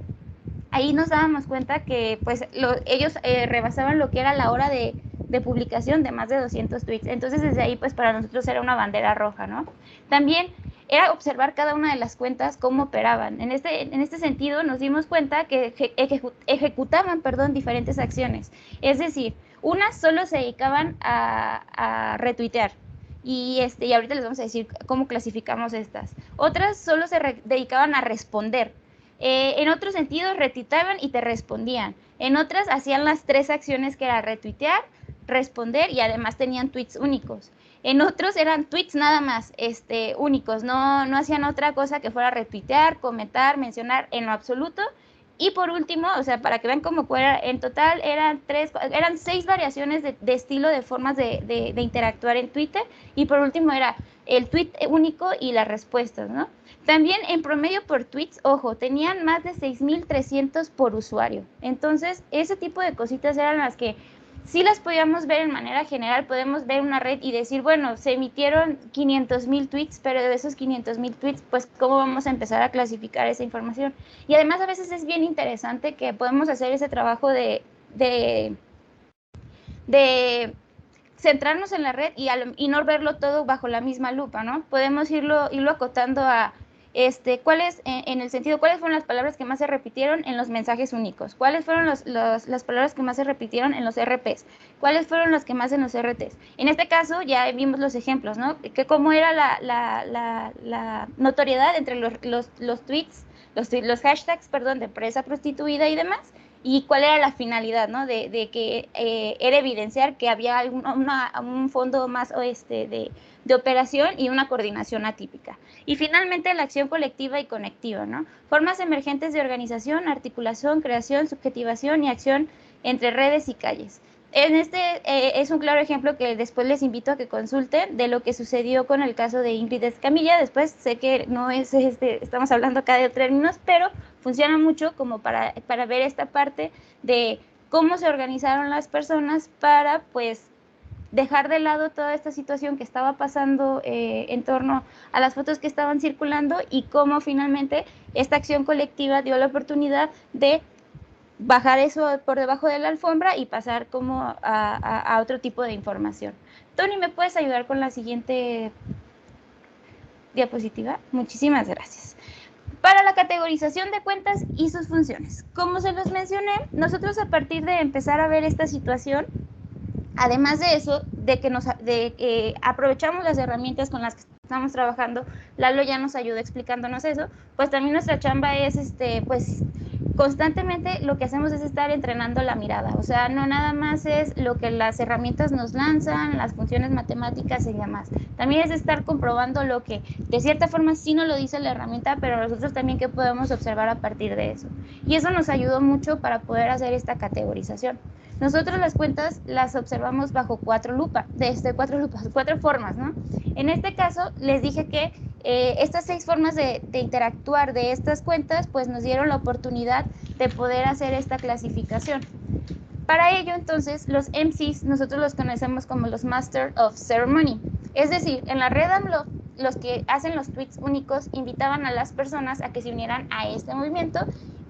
ahí nos dábamos cuenta que pues ellos rebasaban lo que era la hora de publicación de más de 200 tweets. Entonces, desde ahí, pues para nosotros era una bandera roja, ¿no? También era observar cada una de las cuentas cómo operaban. En este sentido, nos dimos cuenta que ejecutaban diferentes acciones. Es decir, unas solo se dedicaban a retuitear. Y ahorita les vamos a decir cómo clasificamos estas. Otras solo se dedicaban a responder. En otros sentidos, retuiteaban y te respondían. En otras hacían las tres acciones, que era retuitear, responder, y además tenían tweets únicos. En otros eran tweets nada más, únicos, no hacían otra cosa que fuera retuitear, comentar, mencionar en lo absoluto, Y por último, o sea, para que vean cómo fuera, en total eran 6 variaciones de estilo, de formas de interactuar en Twitter. Y por último era el tweet único y las respuestas, ¿no? También en promedio por tweets, ojo, tenían más de 6,300 por usuario. Entonces, ese tipo de cositas eran las que sí las podíamos ver en manera general. Podemos ver una red y decir, bueno, se emitieron 500,000 tweets, pero de esos 500,000 tweets, pues, ¿cómo vamos a empezar a clasificar esa información? Y además a veces es bien interesante que podemos hacer ese trabajo de centrarnos en la red y no verlo todo bajo la misma lupa, ¿no? Podemos irlo acotando a cuáles fueron las palabras que más se repitieron en los mensajes únicos, cuáles fueron las palabras que más se repitieron en los RPs, cuáles fueron las que más en los RTs. En este caso ya vimos los ejemplos, ¿no? Que cómo era la notoriedad entre los tweets, los hashtags, perdón, de empresa prostituida y demás, y cuál era la finalidad, ¿no? De que era evidenciar que había un fondo más de operación y una coordinación atípica. Y finalmente la acción colectiva y conectiva, ¿no? Formas emergentes de organización, articulación, creación, subjetivación y acción entre redes y calles. Es un claro ejemplo que después les invito a que consulten de lo que sucedió con el caso de Ingrid Escamilla. Después sé que no es, estamos hablando acá de términos, pero funciona mucho como para ver esta parte de cómo se organizaron las personas para, pues, dejar de lado toda esta situación que estaba pasando en torno a las fotos que estaban circulando y cómo finalmente esta acción colectiva dio la oportunidad de bajar eso por debajo de la alfombra y pasar como a otro tipo de información. Tony, ¿me puedes ayudar con la siguiente diapositiva? Muchísimas gracias. Para la categorización de cuentas y sus funciones. Como se los mencioné, nosotros a partir de empezar a ver esta situación, además de eso, de que aprovechamos las herramientas con las que estamos trabajando, Lalo ya nos ayuda explicándonos eso, pues también nuestra chamba es, pues, constantemente lo que hacemos es estar entrenando la mirada, o sea, no nada más es lo que las herramientas nos lanzan, las funciones matemáticas y demás, también es estar comprobando lo que de cierta forma sí nos lo dice la herramienta, pero nosotros también qué podemos observar a partir de eso. Y eso nos ayudó mucho para poder hacer esta categorización. Nosotros las cuentas las observamos bajo 4 formas, ¿no? En este caso les dije que estas 6 formas de interactuar de estas cuentas pues nos dieron la oportunidad de poder hacer esta clasificación. Para ello, entonces, los MCs nosotros los conocemos como los Master of Ceremony. Es decir, en la red AMLO, los que hacen los tweets únicos invitaban a las personas a que se unieran a este movimiento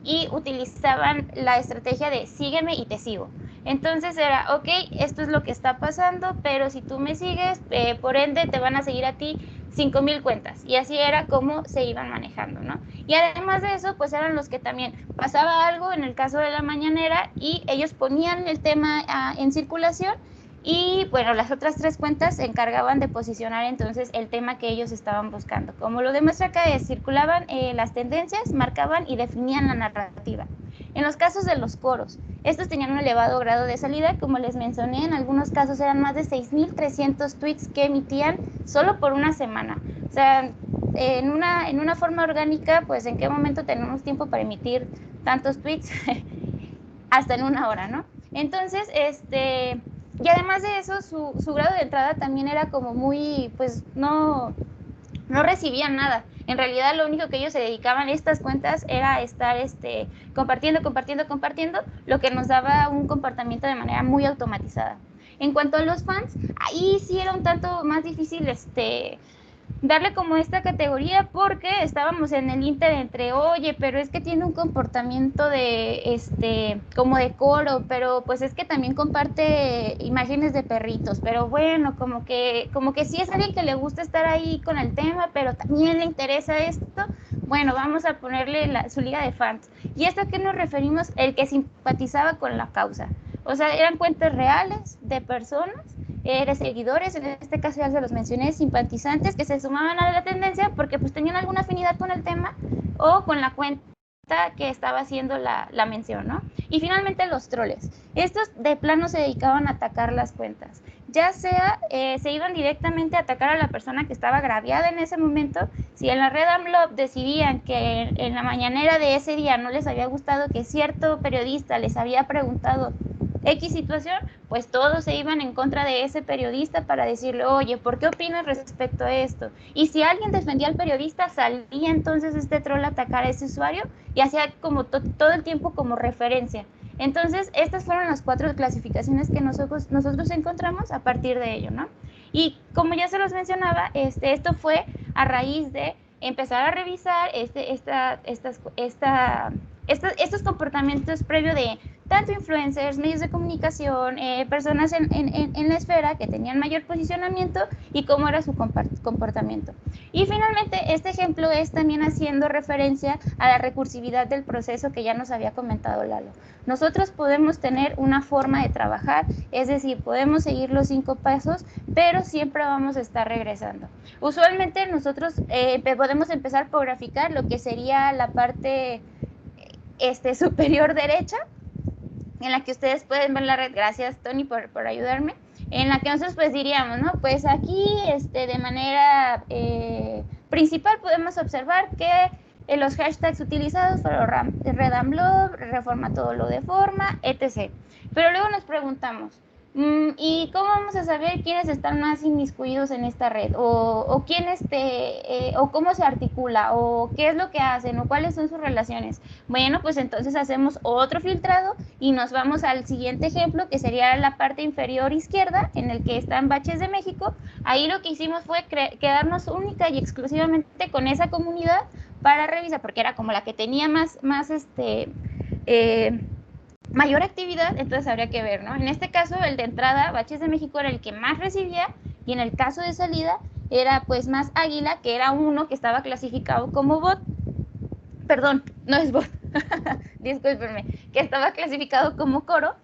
y utilizaban la estrategia de sígueme y te sigo. Entonces era, ok, esto es lo que está pasando, pero si tú me sigues, por ende te van a seguir a ti 5,000 cuentas. Y así era como se iban manejando, ¿no? Y además de eso, pues eran los que también pasaba algo en el caso de la mañanera y ellos ponían el tema en circulación y, bueno, las otras 3 cuentas se encargaban de posicionar entonces el tema que ellos estaban buscando. Como lo demuestra acá, circulaban las tendencias, marcaban y definían la narrativa. En los casos de los coros, estos tenían un elevado grado de salida, como les mencioné, en algunos casos eran más de 6,300 tweets que emitían solo por una semana. O sea, en una forma orgánica, pues ¿en qué momento tenemos tiempo para emitir tantos tweets? Hasta en una hora, ¿no? Entonces, y además de eso, su grado de entrada también era como muy, pues no recibían nada. En realidad lo único que ellos se dedicaban a estas cuentas era estar compartiendo, lo que nos daba un comportamiento de manera muy automatizada. En cuanto a los fans, ahí sí era un tanto más difícil darle como esta categoría porque estábamos en el inter entre, oye, pero es que tiene un comportamiento de como de coro, pero pues es que también comparte imágenes de perritos, pero bueno, como que sí es alguien que le gusta estar ahí con el tema, pero también le interesa esto, bueno, vamos a ponerle su liga de fans. ¿Y esto a qué nos referimos? El que simpatizaba con la causa. O sea, eran cuentas reales de personas, de seguidores, en este caso ya se los mencioné, simpatizantes que se sumaban a la tendencia porque pues tenían alguna afinidad con el tema o con la cuenta periodista que estaba haciendo la mención, ¿no? Y finalmente los troles. Estos de plano se dedicaban a atacar las cuentas. Ya sea, se iban directamente a atacar a la persona que estaba agraviada en ese momento. Si en la red AMLOP decidían que en la mañanera de ese día no les había gustado que cierto periodista les había preguntado X situación, pues todos se iban en contra de ese periodista para decirle, oye, ¿por qué opinas respecto a esto? Y si alguien defendía al periodista, salía entonces este troll a atacar a ese usuario y hacía como todo el tiempo como referencia. Entonces, estas fueron las 4 clasificaciones que nosotros encontramos a partir de ello, ¿no? Y como ya se los mencionaba, esto fue a raíz de empezar a revisar estos comportamientos previo de tanto influencers, medios de comunicación, personas en la esfera que tenían mayor posicionamiento y cómo era su comportamiento. Y finalmente, este ejemplo es también haciendo referencia a la recursividad del proceso que ya nos había comentado Lalo. Nosotros podemos tener una forma de trabajar, es decir, podemos seguir los 5 pasos, pero siempre vamos a estar regresando. Usualmente nosotros podemos empezar por graficar lo que sería la parte superior derecha, en la que ustedes pueden ver la red. Gracias, Tony, por ayudarme. En la que nosotros pues diríamos, ¿no? Pues aquí de manera principal podemos observar que los hashtags utilizados fueron RedAMLOP, Reforma Todo Lo de Forma, etc. Pero luego nos preguntamos, ¿y cómo vamos a saber quiénes están más inmiscuidos en esta red? O quién o cómo se articula, o qué es lo que hacen, o cuáles son sus relaciones. Bueno, pues entonces hacemos otro filtrado y nos vamos al siguiente ejemplo, que sería la parte inferior izquierda, en el que están Baches de México. Ahí lo que hicimos fue quedarnos única y exclusivamente con esa comunidad para revisar, porque era como la que tenía mayor actividad, entonces habría que ver, ¿no? En este caso, el de entrada, Baches de México, era el que más recibía, y en el caso de salida, era pues más Águila, que era uno que estaba clasificado como bot. Perdón, no es bot, discúlpenme, que estaba clasificado como coro.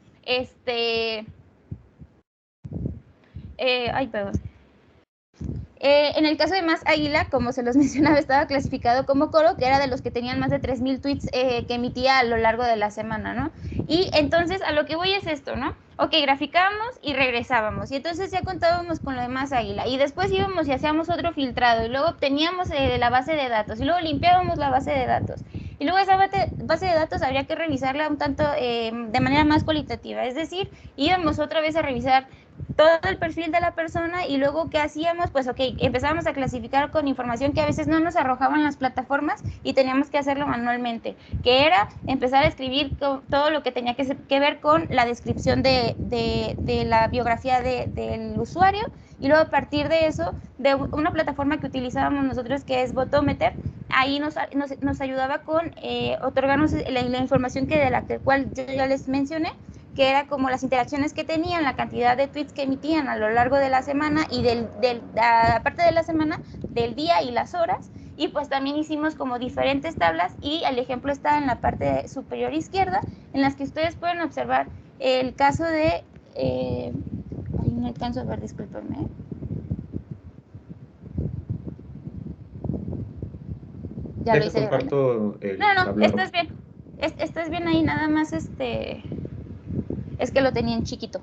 Perdón. En el caso de Más Águila, como se los mencionaba, estaba clasificado como coro, que era de los que tenían más de 3,000 tweets que emitía a lo largo de la semana, ¿no? Y entonces a lo que voy es esto, ¿no? Ok, graficábamos y regresábamos, y entonces ya contábamos con lo de Más Águila, y después íbamos y hacíamos otro filtrado, y luego obteníamos la base de datos, y luego limpiábamos la base de datos. Y luego esa base de datos habría que revisarla un tanto de manera más cualitativa, es decir, íbamos otra vez a revisar todo el perfil de la persona, y luego ¿qué hacíamos? Pues ok, empezábamos a clasificar con información que a veces no nos arrojaban las plataformas y teníamos que hacerlo manualmente, que era empezar a escribir todo lo que tenía que ver con la descripción de la biografía del usuario, y luego a partir de eso, de una plataforma que utilizábamos nosotros que es Botometer, ahí nos ayudaba con otorgarnos la información de la cual yo ya les mencioné, que era como las interacciones que tenían, la cantidad de tweets que emitían a lo largo de la semana, y aparte de la semana, del día y las horas. Y pues también hicimos como diferentes tablas, y el ejemplo está en la parte superior izquierda, en las que ustedes pueden observar el caso de... no alcanzo a ver, discúlpenme. Ya lo hice. Comparto el no, tablero. estás bien. Estás bien ahí, nada más es que lo tenía en chiquito.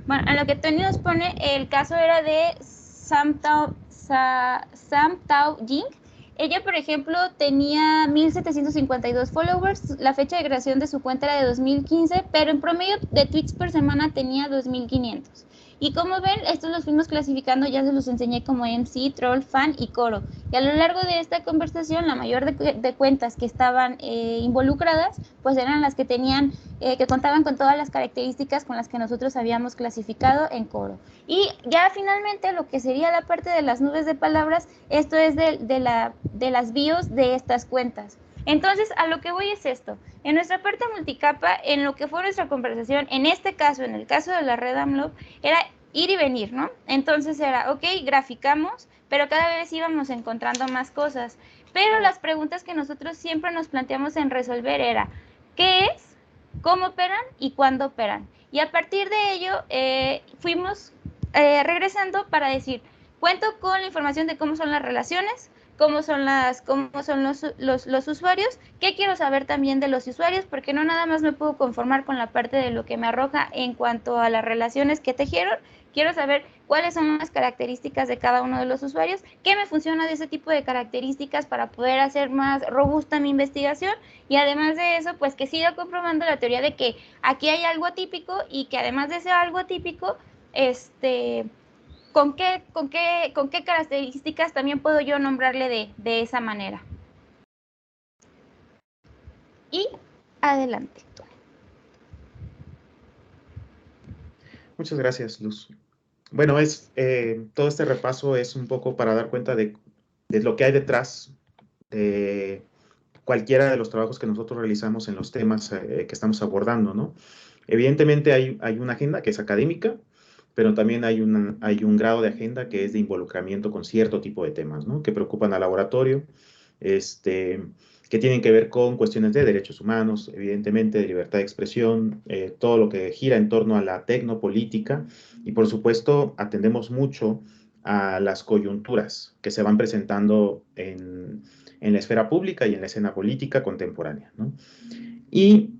Bueno, a lo que Tony nos pone, el caso era de Sam Tao Jing. Ella, por ejemplo, tenía 1,752 followers. La fecha de creación de su cuenta era de 2015, pero en promedio de tweets por semana tenía 2,500. Y como ven, estos los fuimos clasificando, ya se los enseñé como MC, Troll, Fan y Coro. Y a lo largo de esta conversación, la mayor de cuentas que estaban involucradas, pues eran las que tenían, que contaban con todas las características con las que nosotros habíamos clasificado en Coro. Y ya finalmente lo que sería la parte de las nubes de palabras, esto es de las bios de estas cuentas. Entonces, a lo que voy es esto. En nuestra parte multicapa, en lo que fue nuestra conversación, en este caso, en el caso de la red AMLOP, era ir y venir, ¿no? Entonces era, ok, graficamos, pero cada vez íbamos encontrando más cosas. Pero las preguntas que nosotros siempre nos planteamos en resolver era, ¿qué es? cómo operan y cuándo operan. Y a partir de ello fuimos regresando para decir, cuento con la información de cómo son las relaciones, cómo son los usuarios, qué quiero saber también de los usuarios, porque no nada más me puedo conformar con la parte de lo que me arroja en cuanto a las relaciones que tejieron. Quiero saber cuáles son las características de cada uno de los usuarios, qué me funciona de ese tipo de características para poder hacer más robusta mi investigación, y además de eso, pues que siga comprobando la teoría de que aquí hay algo atípico y que además de ese algo atípico, ¿con qué características también puedo yo nombrarle de esa manera? Y adelante. Muchas gracias, Luz. Bueno, todo este repaso es un poco para dar cuenta de lo que hay detrás de cualquiera de los trabajos que nosotros realizamos en los temas que estamos abordando, ¿no? Evidentemente hay una agenda que es académica, pero también hay un grado de agenda que es de involucramiento con cierto tipo de temas, ¿no? Que preocupan al laboratorio, que tienen que ver con cuestiones de derechos humanos, evidentemente de libertad de expresión, todo lo que gira en torno a la tecnopolítica, y por supuesto atendemos mucho a las coyunturas que se van presentando en la esfera pública y en la escena política contemporánea, ¿no? Y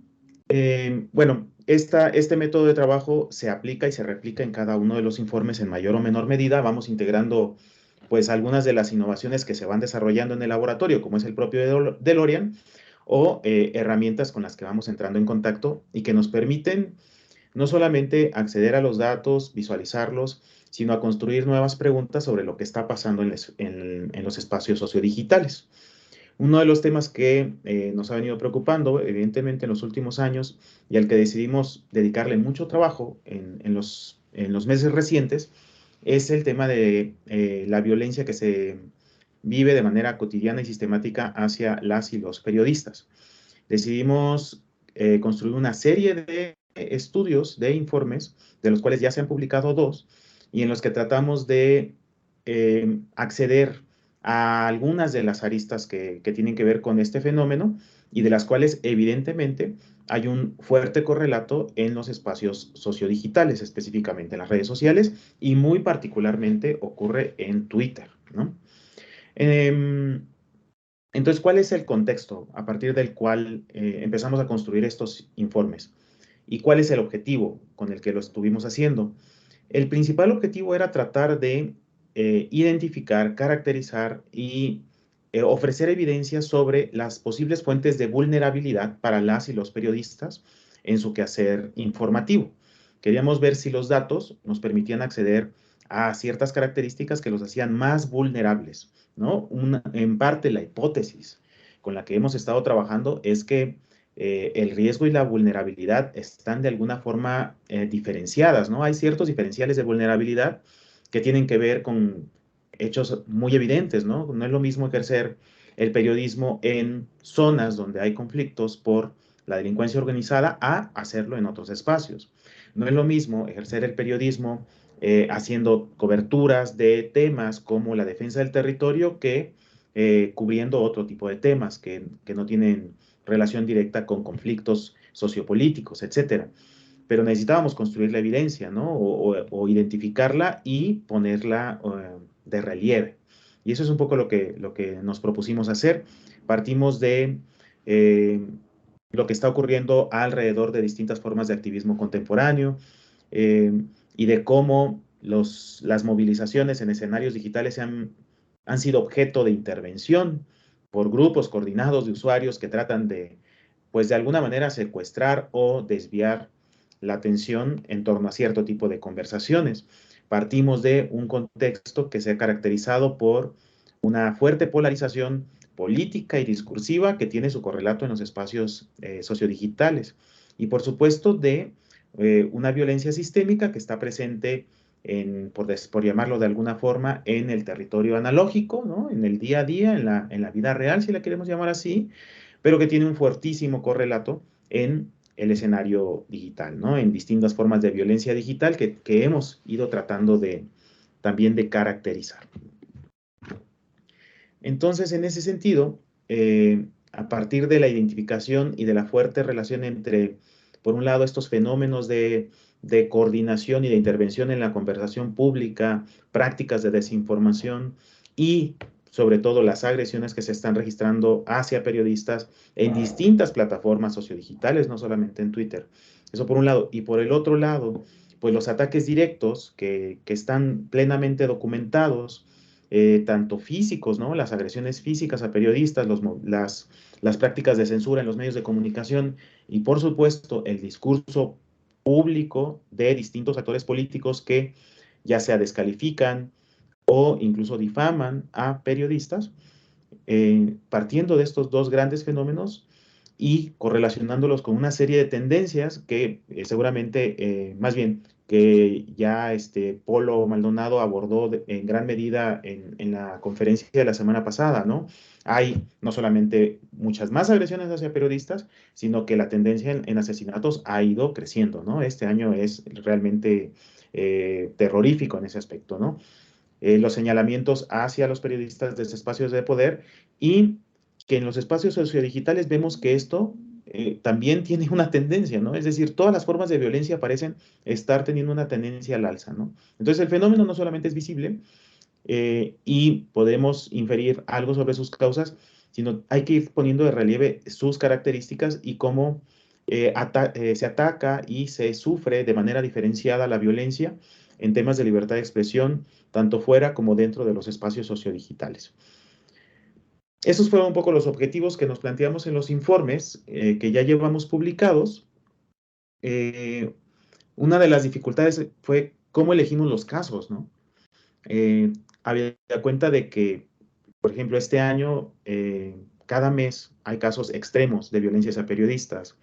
bueno, este método de trabajo se aplica y se replica en cada uno de los informes en mayor o menor medida. Vamos integrando pues algunas de las innovaciones que se van desarrollando en el laboratorio, como es el propio DeLorean, o herramientas con las que vamos entrando en contacto y que nos permiten no solamente acceder a los datos, visualizarlos, sino a construir nuevas preguntas sobre lo que está pasando en los espacios sociodigitales. Uno de los temas que nos ha venido preocupando, evidentemente, en los últimos años y al que decidimos dedicarle mucho trabajo en los meses recientes, es el tema de la violencia que se vive de manera cotidiana y sistemática hacia las y los periodistas. Decidimos construir una serie de estudios, de informes, de los cuales ya se han publicado 2, y en los que tratamos de acceder a algunas de las aristas que tienen que ver con este fenómeno y de las cuales evidentemente hay un fuerte correlato en los espacios sociodigitales, específicamente en las redes sociales, y muy particularmente ocurre en Twitter, ¿no? Entonces, ¿cuál es el contexto a partir del cual empezamos a construir estos informes? ¿Y cuál es el objetivo con el que lo estuvimos haciendo? El principal objetivo era tratar de identificar, caracterizar y ofrecer evidencia sobre las posibles fuentes de vulnerabilidad para las y los periodistas en su quehacer informativo. Queríamos ver si los datos nos permitían acceder a ciertas características que los hacían más vulnerables, ¿no? En parte, la hipótesis con la que hemos estado trabajando es que el riesgo y la vulnerabilidad están de alguna forma diferenciadas, ¿no? Hay ciertos diferenciales de vulnerabilidad que tienen que ver con hechos muy evidentes, ¿no? No es lo mismo ejercer el periodismo en zonas donde hay conflictos por la delincuencia organizada a hacerlo en otros espacios. No es lo mismo ejercer el periodismo haciendo coberturas de temas como la defensa del territorio que cubriendo otro tipo de temas que no tienen relación directa con conflictos sociopolíticos, etcétera. Pero necesitábamos construir la evidencia, ¿no? O identificarla y ponerla de relieve. Y eso es un poco lo que nos propusimos hacer. Partimos de lo que está ocurriendo alrededor de distintas formas de activismo contemporáneo y de cómo las movilizaciones en escenarios digitales han sido objeto de intervención por grupos coordinados de usuarios que tratan de, pues de alguna manera, secuestrar o desviar la atención en torno a cierto tipo de conversaciones. Partimos de un contexto que se ha caracterizado por una fuerte polarización política y discursiva que tiene su correlato en los espacios sociodigitales. Y por supuesto de una violencia sistémica que está presente por llamarlo de alguna forma, en el territorio analógico, ¿no? En el día a día, en la vida real, si la queremos llamar así, pero que tiene un fuertísimo correlato en el escenario digital, ¿no? En distintas formas de violencia digital que hemos ido tratando también de caracterizar. Entonces, en ese sentido, a partir de la identificación y de la fuerte relación entre por un lado, estos fenómenos de coordinación y de intervención en la conversación pública, prácticas de desinformación y, sobre todo, las agresiones que se están registrando hacia periodistas en distintas plataformas sociodigitales, no solamente en Twitter. Eso por un lado. Y por el otro lado, pues los ataques directos que están plenamente documentados, tanto físicos, ¿no? Las agresiones físicas a periodistas, las prácticas de censura en los medios de comunicación y, por supuesto, el discurso público de distintos actores políticos que ya sea descalifican o incluso difaman a periodistas, partiendo de estos dos grandes fenómenos y correlacionándolos con una serie de tendencias que seguramente, más bien, que ya Polo Maldonado abordó en gran medida en la conferencia de la semana pasada, ¿no? Hay no solamente muchas más agresiones hacia periodistas, sino que la tendencia en asesinatos ha ido creciendo, ¿no? Este año es realmente terrorífico en ese aspecto, ¿no? Los señalamientos hacia los periodistas desde espacios de poder y que en los espacios sociodigitales vemos que esto también tiene una tendencia, ¿no? Es decir, todas las formas de violencia parecen estar teniendo una tendencia al alza, ¿no? Entonces el fenómeno no solamente es visible y podemos inferir algo sobre sus causas, sino hay que ir poniendo de relieve sus características y cómo se ataca y se sufre de manera diferenciada la violencia en temas de libertad de expresión, tanto fuera como dentro de los espacios sociodigitales. Esos fueron un poco los objetivos que nos planteamos en los informes que ya llevamos publicados. Una de las dificultades fue cómo elegimos los casos, ¿no? Había cuenta de que, por ejemplo, este año, cada mes hay casos extremos de violencia hacia periodistas.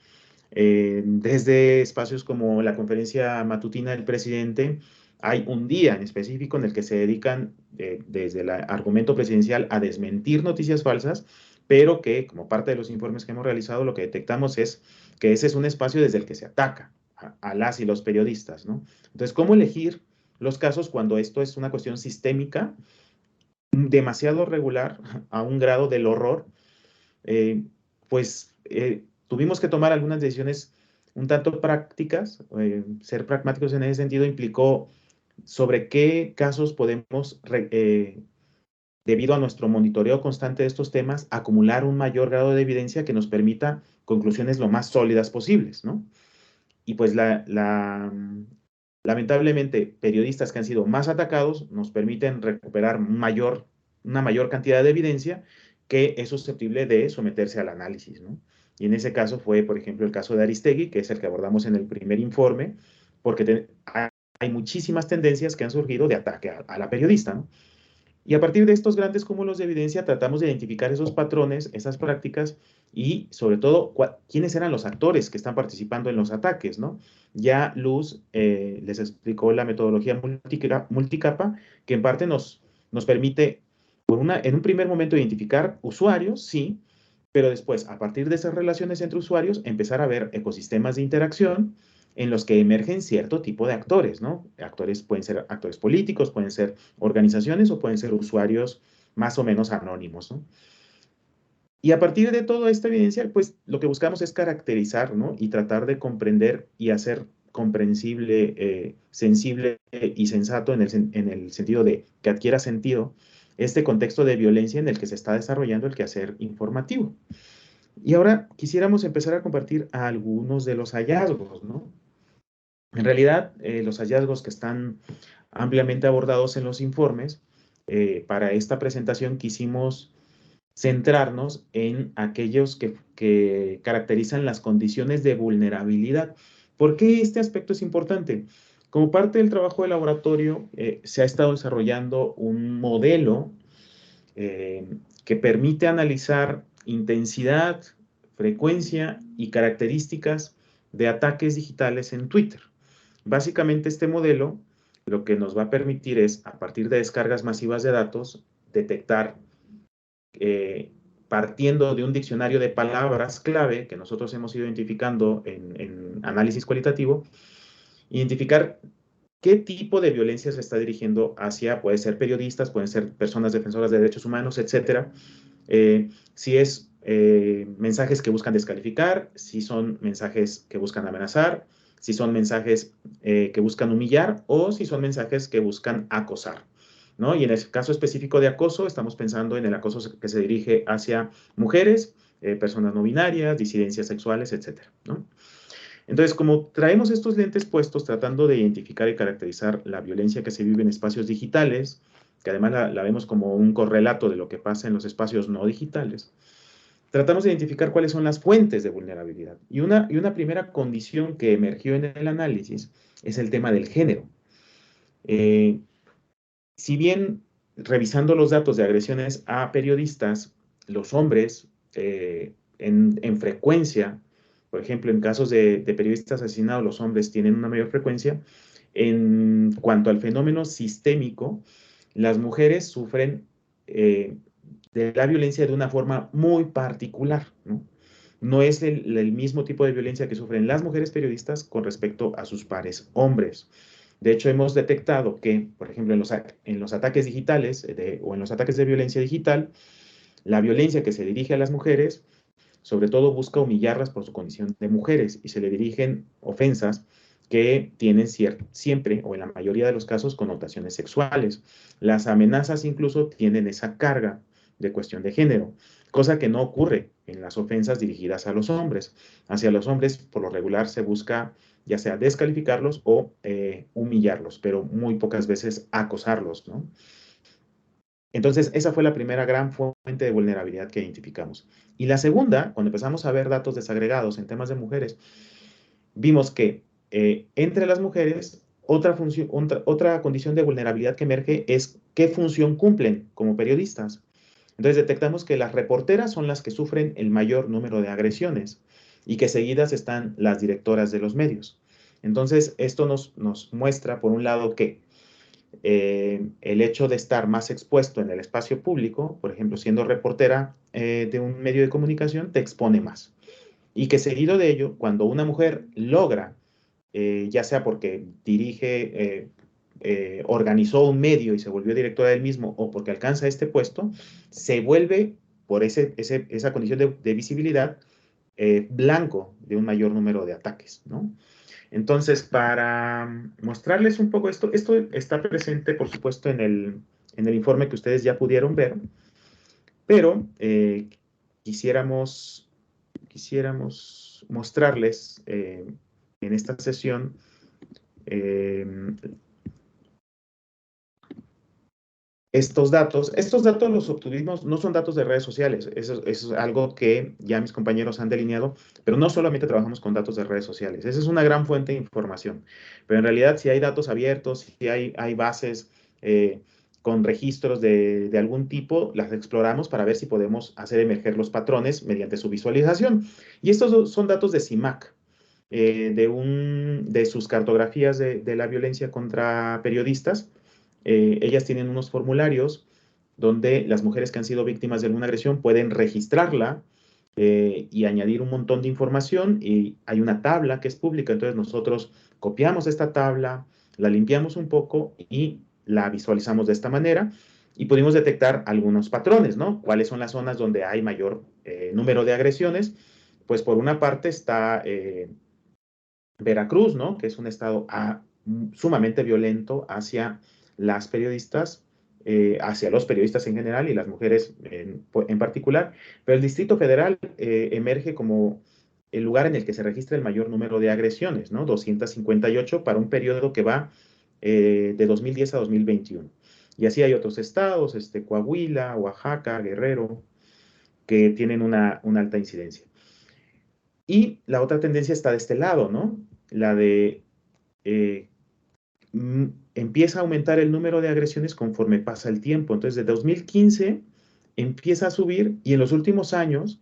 Desde espacios como la conferencia matutina del presidente, hay un día en específico en el que se dedican desde el argumento presidencial a desmentir noticias falsas, pero que como parte de los informes que hemos realizado, lo que detectamos es que ese es un espacio desde el que se ataca a las y los periodistas, ¿no? Entonces, ¿cómo elegir los casos cuando esto es una cuestión sistémica, demasiado regular, a un grado del horror? Pues tuvimos que tomar algunas decisiones un tanto prácticas. Ser pragmáticos en ese sentido implicó sobre qué casos podemos, debido a nuestro monitoreo constante de estos temas, acumular un mayor grado de evidencia que nos permita conclusiones lo más sólidas posibles, ¿no? Y pues lamentablemente, periodistas que han sido más atacados nos permiten recuperar una mayor cantidad de evidencia que es susceptible de someterse al análisis, ¿no? Y en ese caso fue, por ejemplo, el caso de Aristegui, que es el que abordamos en el primer informe, porque hay muchísimas tendencias que han surgido de ataque a la periodista, ¿no? Y a partir de estos grandes cúmulos de evidencia tratamos de identificar esos patrones, esas prácticas y sobre todo quiénes eran los actores que están participando en los ataques, ¿no? Ya Luz les explicó la metodología multicapa que en parte nos permite en un primer momento identificar usuarios, sí, pero después a partir de esas relaciones entre usuarios empezar a ver ecosistemas de interacción en los que emergen cierto tipo de actores, ¿no? Actores pueden ser actores políticos, pueden ser organizaciones o pueden ser usuarios más o menos anónimos, ¿no? Y a partir de toda esta evidencia, pues lo que buscamos es caracterizar, ¿no? Y tratar de comprender y hacer comprensible, sensible y sensato en el sentido de que adquiera sentido este contexto de violencia en el que se está desarrollando el quehacer informativo. Y ahora quisiéramos empezar a compartir algunos de los hallazgos, ¿no? En realidad, los hallazgos que están ampliamente abordados en los informes, para esta presentación quisimos centrarnos en aquellos que caracterizan las condiciones de vulnerabilidad. ¿Por qué este aspecto es importante? Como parte del trabajo de laboratorio, se ha estado desarrollando un modelo que permite analizar intensidad, frecuencia y características de ataques digitales en Twitter. Básicamente este modelo lo que nos va a permitir es, a partir de descargas masivas de datos, detectar, partiendo de un diccionario de palabras clave que nosotros hemos ido identificando en análisis cualitativo, identificar qué tipo de violencia se está dirigiendo hacia, puede ser periodistas, pueden ser personas defensoras de derechos humanos, etcétera. Si es mensajes que buscan descalificar, si son mensajes que buscan amenazar, si son mensajes que buscan humillar o si son mensajes que buscan acosar, ¿no? Y en el caso específico de acoso, estamos pensando en el acoso que se dirige hacia mujeres, personas no binarias, disidencias sexuales, etcétera, ¿no? Entonces, como traemos estos lentes puestos tratando de identificar y caracterizar la violencia que se vive en espacios digitales, que además la vemos como un correlato de lo que pasa en los espacios no digitales, tratamos de identificar cuáles son las fuentes de vulnerabilidad. Y una primera condición que emergió en el análisis es el tema del género. Si bien revisando los datos de agresiones a periodistas, los hombres en frecuencia, por ejemplo, en casos de periodistas asesinados, los hombres tienen una mayor frecuencia. En cuanto al fenómeno sistémico, las mujeres sufren de la violencia de una forma muy particular, ¿no? No es el mismo tipo de violencia que sufren las mujeres periodistas con respecto a sus pares hombres. De hecho, hemos detectado que, por ejemplo, en los ataques digitales o en los ataques de violencia digital, la violencia que se dirige a las mujeres, sobre todo busca humillarlas por su condición de mujeres y se le dirigen ofensas que tienen siempre, o en la mayoría de los casos, connotaciones sexuales. Las amenazas incluso tienen esa carga de cuestión de género, cosa que no ocurre en las ofensas dirigidas a los hombres. Hacia los hombres, por lo regular, se busca ya sea descalificarlos o humillarlos, pero muy pocas veces acosarlos, ¿no? Entonces, esa fue la primera gran fuente de vulnerabilidad que identificamos. Y la segunda, cuando empezamos a ver datos desagregados en temas de mujeres, vimos que entre las mujeres, otra condición de vulnerabilidad que emerge es qué función cumplen como periodistas. Entonces, detectamos que las reporteras son las que sufren el mayor número de agresiones y que seguidas están las directoras de los medios. Entonces, esto nos muestra, por un lado, que el hecho de estar más expuesto en el espacio público, por ejemplo, siendo reportera de un medio de comunicación, te expone más. Y que seguido de ello, cuando una mujer logra, ya sea porque organizó un medio y se volvió directora del mismo, o porque alcanza este puesto, se vuelve, por esa condición de visibilidad, blanco de un mayor número de ataques, ¿no? Entonces, para mostrarles un poco esto está presente, por supuesto, en el informe que ustedes ya pudieron ver, pero quisiéramos mostrarles en esta sesión estos datos. Estos datos los obtuvimos, no son datos de redes sociales, eso es algo que ya mis compañeros han delineado, pero no solamente trabajamos con datos de redes sociales, esa es una gran fuente de información, pero en realidad si hay datos abiertos, si hay bases con registros de algún tipo, las exploramos para ver si podemos hacer emerger los patrones mediante su visualización. Y estos son datos de CIMAC, de sus cartografías de la violencia contra periodistas. Ellas tienen unos formularios donde las mujeres que han sido víctimas de alguna agresión pueden registrarla y añadir un montón de información, y hay una tabla que es pública, entonces nosotros copiamos esta tabla, la limpiamos un poco y la visualizamos de esta manera y pudimos detectar algunos patrones, ¿no? ¿Cuáles son las zonas donde hay mayor número de agresiones? Pues por una parte está Veracruz, ¿no? Que es un estado sumamente violento hacia las periodistas, hacia los periodistas en general y las mujeres en particular, pero el Distrito Federal emerge como el lugar en el que se registra el mayor número de agresiones, ¿no? 258 para un periodo que va de 2010 a 2021. Y así hay otros estados, Coahuila, Oaxaca, Guerrero, que tienen una alta incidencia. Y la otra tendencia está de este lado, ¿no? La de empieza a aumentar el número de agresiones conforme pasa el tiempo. Entonces, de 2015 empieza a subir y en los últimos años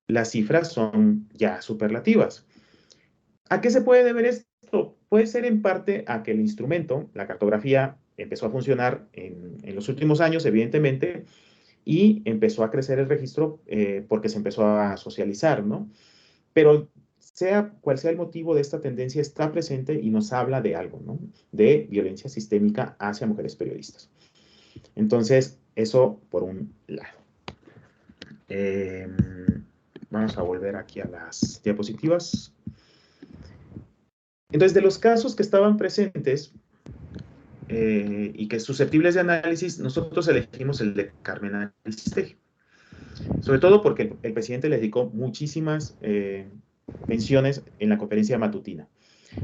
las cifras son ya superlativas. ¿A qué se puede deber esto? Puede ser en parte a que el instrumento, la cartografía, empezó a funcionar en los últimos años, evidentemente, y empezó a crecer el registro porque se empezó a socializar, ¿no? Pero sea cual sea el motivo de esta tendencia, está presente y nos habla de algo, ¿no? De violencia sistémica hacia mujeres periodistas. Entonces, eso por un lado. Vamos a volver aquí a las diapositivas. Entonces, de los casos que estaban presentes y que susceptibles de análisis, nosotros elegimos el de Carmen Aristegui. Sobre todo porque el presidente le dedicó muchísimas menciones en la conferencia matutina.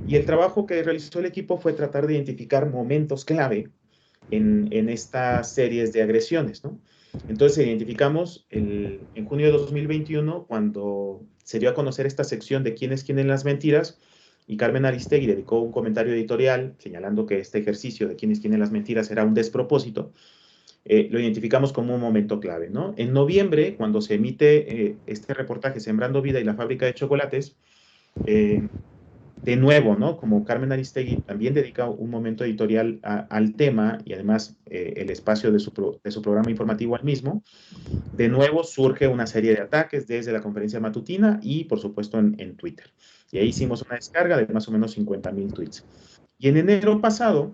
Y el trabajo que realizó el equipo fue tratar de identificar momentos clave en estas series de agresiones, ¿no? Entonces identificamos en junio de 2021, cuando se dio a conocer esta sección de quién es quién en las mentiras, y Carmen Aristegui dedicó un comentario editorial señalando que este ejercicio de quién es quién en las mentiras era un despropósito. Lo identificamos como un momento clave, ¿no? En noviembre, cuando se emite este reportaje Sembrando Vida y la fábrica de chocolates, de nuevo, ¿no? Como Carmen Aristegui también dedica un momento editorial al tema y además el espacio de su programa informativo al mismo, de nuevo surge una serie de ataques desde la conferencia matutina y, por supuesto, en Twitter. Y ahí hicimos una descarga de más o menos 50.000 tweets. Y en enero pasado,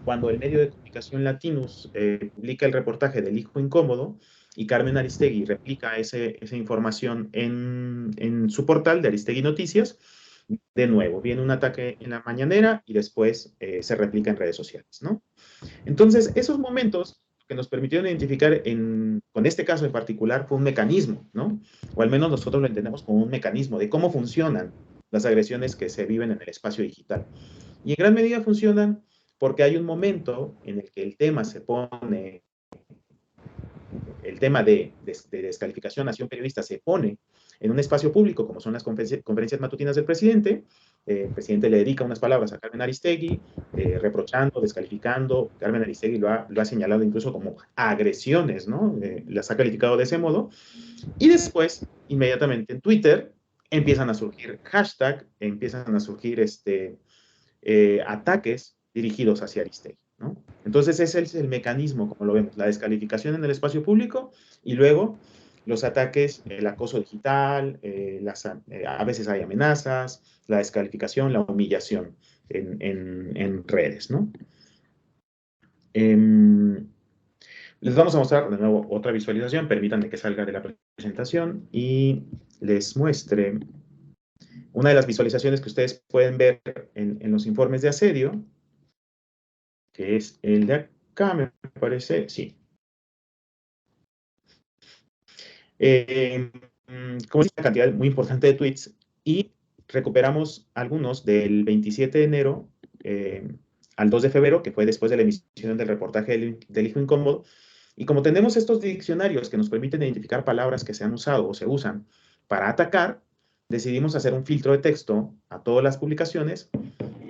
cuando el medio de comunicación Latinus publica el reportaje del hijo incómodo y Carmen Aristegui replica esa información en su portal de Aristegui Noticias, de nuevo, viene un ataque en la mañanera y después se replica en redes sociales, ¿no? Entonces, esos momentos que nos permitieron identificar con este caso en particular fue un mecanismo, ¿no? O al menos nosotros lo entendemos como un mecanismo de cómo funcionan las agresiones que se viven en el espacio digital. Y en gran medida funcionan porque hay un momento en el que el tema se pone, el tema de descalificación hacia un periodista se pone en un espacio público, como son las conferencias matutinas del presidente. El presidente le dedica unas palabras a Carmen Aristegui, reprochando, descalificando. Carmen Aristegui lo ha señalado incluso como agresiones, ¿no? Las ha calificado de ese modo. Y después, inmediatamente en Twitter, empiezan a surgir hashtags, empiezan a surgir ataques dirigidos hacia Aristegui, ¿no? Entonces ese es el mecanismo, como lo vemos, la descalificación en el espacio público y luego los ataques, el acoso digital, a veces hay amenazas, la descalificación, la humillación en redes, ¿no? Les vamos a mostrar de nuevo otra visualización, permítanme que salga de la presentación y les muestre una de las visualizaciones que ustedes pueden ver en los informes de asedio, que es el de acá, me parece, sí. Como es una cantidad muy importante de tweets y recuperamos algunos del 27 de enero al 2 de febrero, que fue después de la emisión del reportaje del hijo incómodo. Y como tenemos estos diccionarios que nos permiten identificar palabras que se han usado o se usan para atacar, decidimos hacer un filtro de texto a todas las publicaciones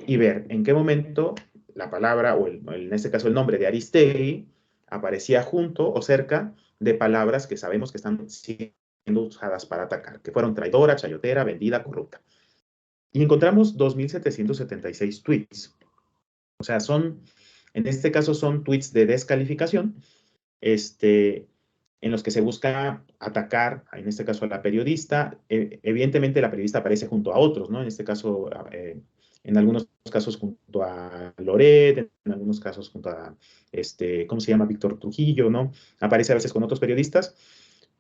y ver en qué momento la palabra, o en este caso el nombre de Aristegui, aparecía junto o cerca de palabras que sabemos que están siendo usadas para atacar, que fueron traidora, chayotera, vendida, corrupta. Y encontramos 2.776 tweets. O sea, en este caso son tweets de descalificación, en los que se busca atacar, en este caso a la periodista. Evidentemente la periodista aparece junto a otros, ¿no? En este caso, en algunos casos junto a Loret, en algunos casos junto a, ¿cómo se llama? Víctor Trujillo, ¿no? Aparece a veces con otros periodistas,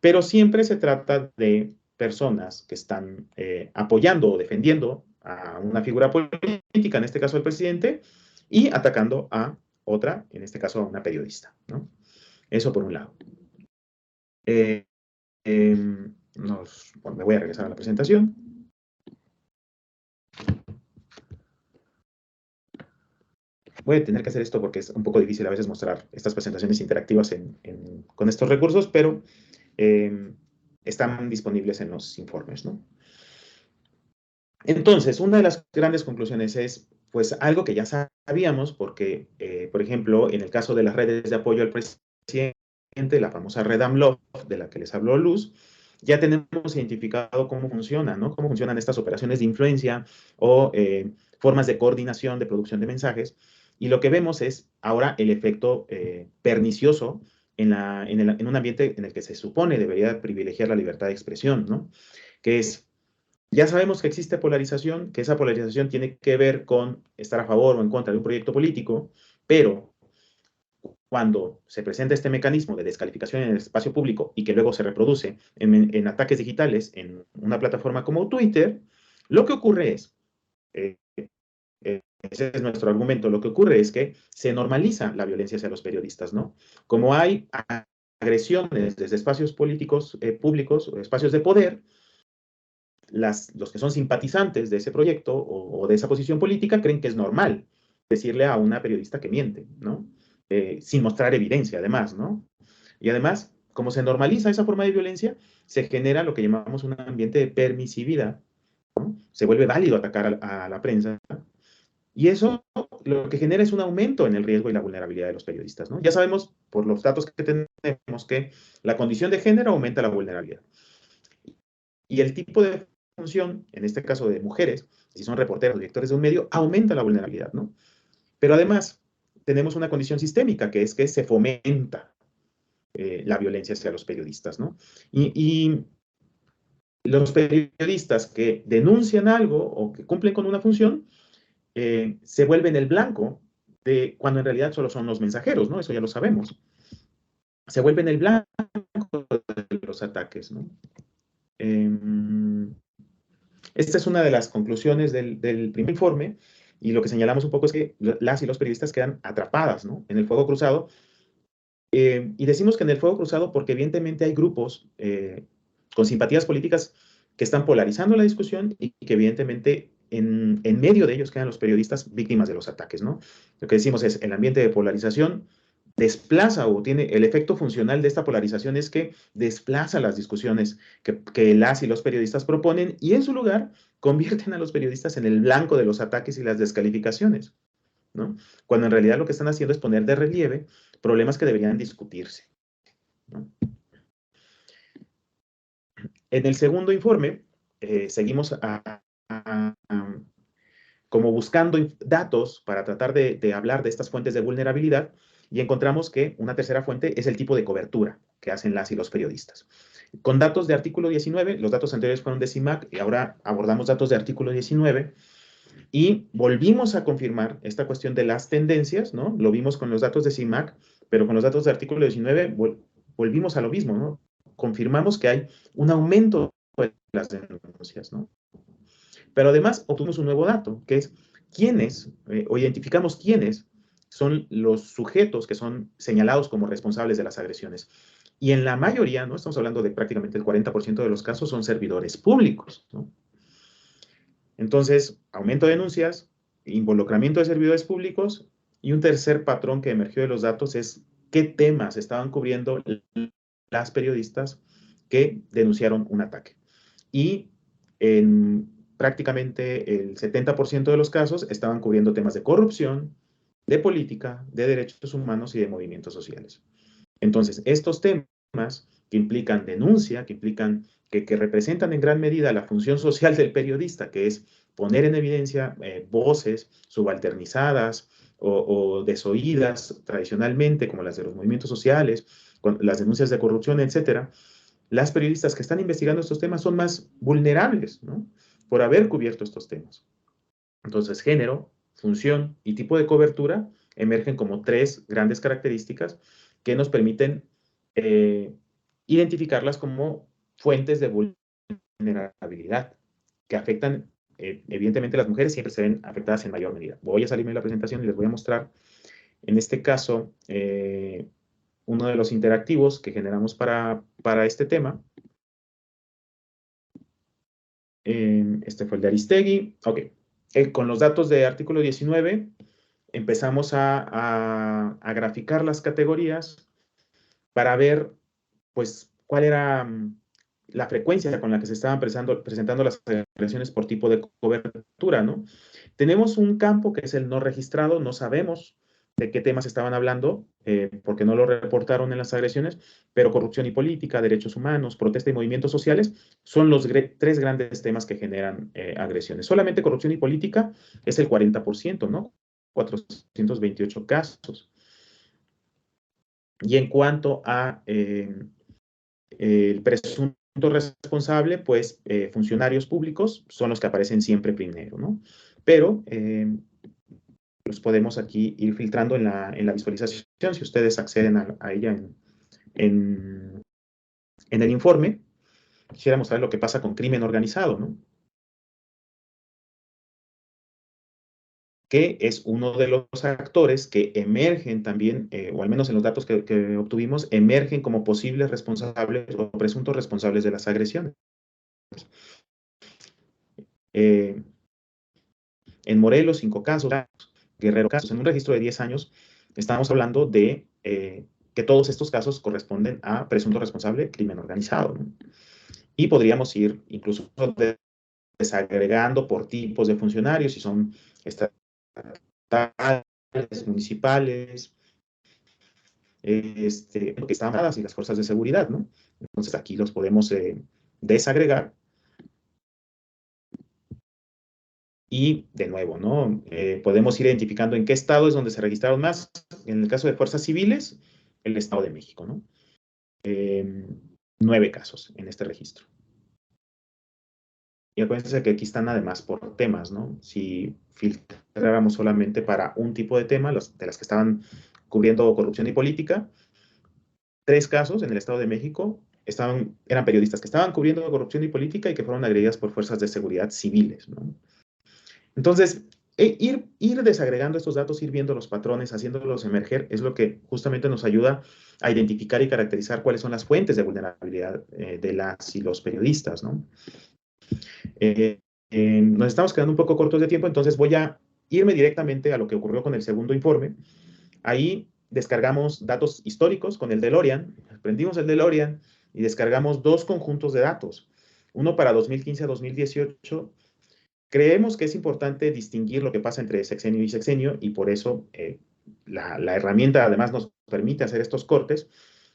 pero siempre se trata de personas que están apoyando o defendiendo a una figura política, en este caso el presidente, y atacando a otra, en este caso a una periodista, ¿no? Eso por un lado. Me voy a regresar a la presentación. Voy a tener que hacer esto porque es un poco difícil a veces mostrar estas presentaciones interactivas con estos recursos, pero están disponibles en los informes, ¿no? Entonces, una de las grandes conclusiones es, pues, algo que ya sabíamos, porque, por ejemplo, en el caso de las redes de apoyo al presidente, la famosa red AMLOF, de la que les habló Luz, ya tenemos identificado cómo funciona, ¿no? Cómo funcionan estas operaciones de influencia o formas de coordinación de producción de mensajes. Y lo que vemos es ahora el efecto pernicioso en un ambiente en el que se supone debería privilegiar la libertad de expresión, ¿no? Que es, ya sabemos que existe polarización, que esa polarización tiene que ver con estar a favor o en contra de un proyecto político, pero cuando se presenta este mecanismo de descalificación en el espacio público y que luego se reproduce en ataques digitales en una plataforma como Twitter, lo que ocurre es, ese es nuestro argumento, lo que ocurre es que se normaliza la violencia hacia los periodistas, ¿no? Como hay agresiones desde espacios políticos públicos o espacios de poder, los que son simpatizantes de ese proyecto o de esa posición política creen que es normal decirle a una periodista que miente, ¿no? Sin mostrar evidencia, además, ¿no? Y además, como se normaliza esa forma de violencia, se genera lo que llamamos un ambiente de permisividad, ¿no? Se vuelve válido atacar a la prensa, y eso lo que genera es un aumento en el riesgo y la vulnerabilidad de los periodistas, ¿no? Ya sabemos por los datos que tenemos que la condición de género aumenta la vulnerabilidad. Y el tipo de función, en este caso de mujeres, si son reporteros o directores de un medio, aumenta la vulnerabilidad, ¿no? Pero además, tenemos una condición sistémica, que es que se fomenta la violencia hacia los periodistas, ¿no? Y los periodistas que denuncian algo o que cumplen con una función, se vuelven el blanco de cuando en realidad solo son los mensajeros, ¿no? Eso ya lo sabemos. Se vuelven el blanco de los ataques, ¿no? Esta es una de las conclusiones del primer informe, y lo que señalamos un poco es que las y los periodistas quedan atrapadas, ¿no? En el fuego cruzado. Y decimos que en el fuego cruzado porque evidentemente hay grupos con simpatías políticas que están polarizando la discusión y que evidentemente en medio de ellos quedan los periodistas víctimas de los ataques, ¿no? Lo que decimos es el ambiente de polarización desplaza o tiene el efecto funcional de esta polarización es que desplaza las discusiones que las y los periodistas proponen y en su lugar convierten a los periodistas en el blanco de los ataques y las descalificaciones, ¿no? Cuando en realidad lo que están haciendo es poner de relieve problemas que deberían discutirse, ¿no? En el segundo informe, seguimos como buscando datos para tratar de hablar de estas fuentes de vulnerabilidad y encontramos que una tercera fuente es el tipo de cobertura que hacen las y los periodistas. Con datos de artículo 19, los datos anteriores fueron de CIMAC y ahora abordamos datos de artículo 19 y volvimos a confirmar esta cuestión de las tendencias, ¿no? Lo vimos con los datos de CIMAC, pero con los datos de artículo 19 volvimos a lo mismo, ¿no? Confirmamos que hay un aumento de las denuncias, ¿no? Pero además obtuvimos un nuevo dato, que es quiénes, o identificamos quiénes son los sujetos que son señalados como responsables de las agresiones. Y en la mayoría, ¿no? Estamos hablando de prácticamente el 40% de los casos, son servidores públicos, ¿no? Entonces, aumento de denuncias, involucramiento de servidores públicos, y un tercer patrón que emergió de los datos es qué temas estaban cubriendo las periodistas que denunciaron un ataque. Y en prácticamente el 70% de los casos estaban cubriendo temas de corrupción, de política, de derechos humanos y de movimientos sociales. Entonces, estos temas que implican denuncia, que implican que representan en gran medida la función social del periodista, que es poner en evidencia voces subalternizadas o desoídas tradicionalmente, como las de los movimientos sociales, las denuncias de corrupción, etcétera, las periodistas que están investigando estos temas son más vulnerables, ¿no? Por haber cubierto estos temas. Entonces, género, función y tipo de cobertura emergen como tres grandes características que nos permiten identificarlas como fuentes de vulnerabilidad que afectan, evidentemente las mujeres siempre se ven afectadas en mayor medida. Voy a salirme de la presentación y les voy a mostrar, en este caso, uno de los interactivos que generamos para este tema. Este fue el de Aristegui. Ok. Con los datos de artículo 19 empezamos a graficar las categorías para ver, pues, cuál era la frecuencia con la que se estaban presentando las agresiones por tipo de cobertura, ¿no? Tenemos un campo que es el no registrado, no sabemos de qué temas estaban hablando, porque no lo reportaron en las agresiones, pero corrupción y política, derechos humanos, protesta y movimientos sociales son los tres grandes temas que generan agresiones. Solamente corrupción y política es el 40%, ¿no? 428 casos. Y en cuanto a el presunto responsable, pues funcionarios públicos son los que aparecen siempre primero, ¿no? Pero los podemos aquí ir filtrando en la visualización, si ustedes acceden a ella en el informe. Quisiera mostrar lo que pasa con crimen organizado, ¿no? Que es uno de los actores que emergen también, o al menos en los datos que obtuvimos, emergen como posibles responsables o presuntos responsables de las agresiones. En Morelos, 5 casos, Guerrero, casos. En un registro de 10 años, estamos hablando de que todos estos casos corresponden a presunto responsable crimen organizado, ¿no? Y podríamos ir incluso desagregando por tipos de funcionarios, si son estatales, municipales, que están armadas y las fuerzas de seguridad, ¿no? Entonces aquí los podemos desagregar. Y de nuevo, ¿no? Podemos ir identificando en qué estado es donde se registraron más. En el caso de fuerzas civiles, el Estado de México, ¿no? 9 casos en este registro. Y acuérdense que aquí están además por temas, ¿no? Si filtráramos solamente para un tipo de tema, de las que estaban cubriendo corrupción y política, 3 casos en el Estado de México eran periodistas que estaban cubriendo corrupción y política y que fueron agredidas por fuerzas de seguridad civiles, ¿no? Entonces, ir desagregando estos datos, ir viendo los patrones, haciéndolos emerger, es lo que justamente nos ayuda a identificar y caracterizar cuáles son las fuentes de vulnerabilidad de las y los periodistas, ¿no? Nos estamos quedando un poco cortos de tiempo, entonces voy a irme directamente a lo que ocurrió con el segundo informe. Ahí descargamos datos históricos con el DeLorean, prendimos el DeLorean y descargamos 2 conjuntos de datos, uno para 2015 a 2018. Creemos que es importante distinguir lo que pasa entre sexenio y sexenio y por eso la herramienta además nos permite hacer estos cortes.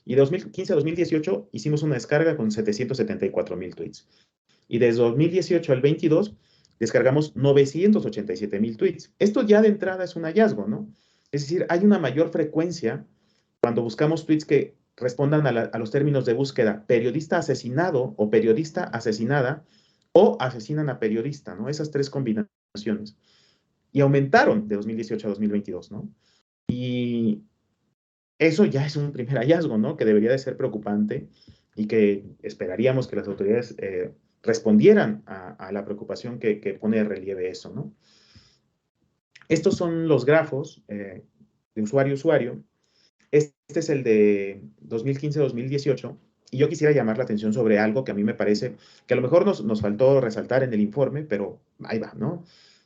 Y de 2015 a 2018 hicimos una descarga con 774,000 tweets. Y desde 2018 al 22 descargamos 987,000 tweets. Esto ya de entrada es un hallazgo, ¿no? Es decir, hay una mayor frecuencia cuando buscamos tweets que respondan a los términos de búsqueda periodista asesinado o periodista asesinada, o asesinan a periodista, ¿no? Esas 3 combinaciones. Y aumentaron de 2018 a 2022, ¿no? Y eso ya es un primer hallazgo, ¿no? Que debería de ser preocupante y que esperaríamos que las autoridades respondieran a la preocupación que pone de relieve eso, ¿no? Estos son los grafos de usuario-usuario. Este es el de 2015-2018. Y yo quisiera llamar la atención sobre algo que a mí me parece que a lo mejor nos faltó resaltar en el informe, pero ahí va, ¿no?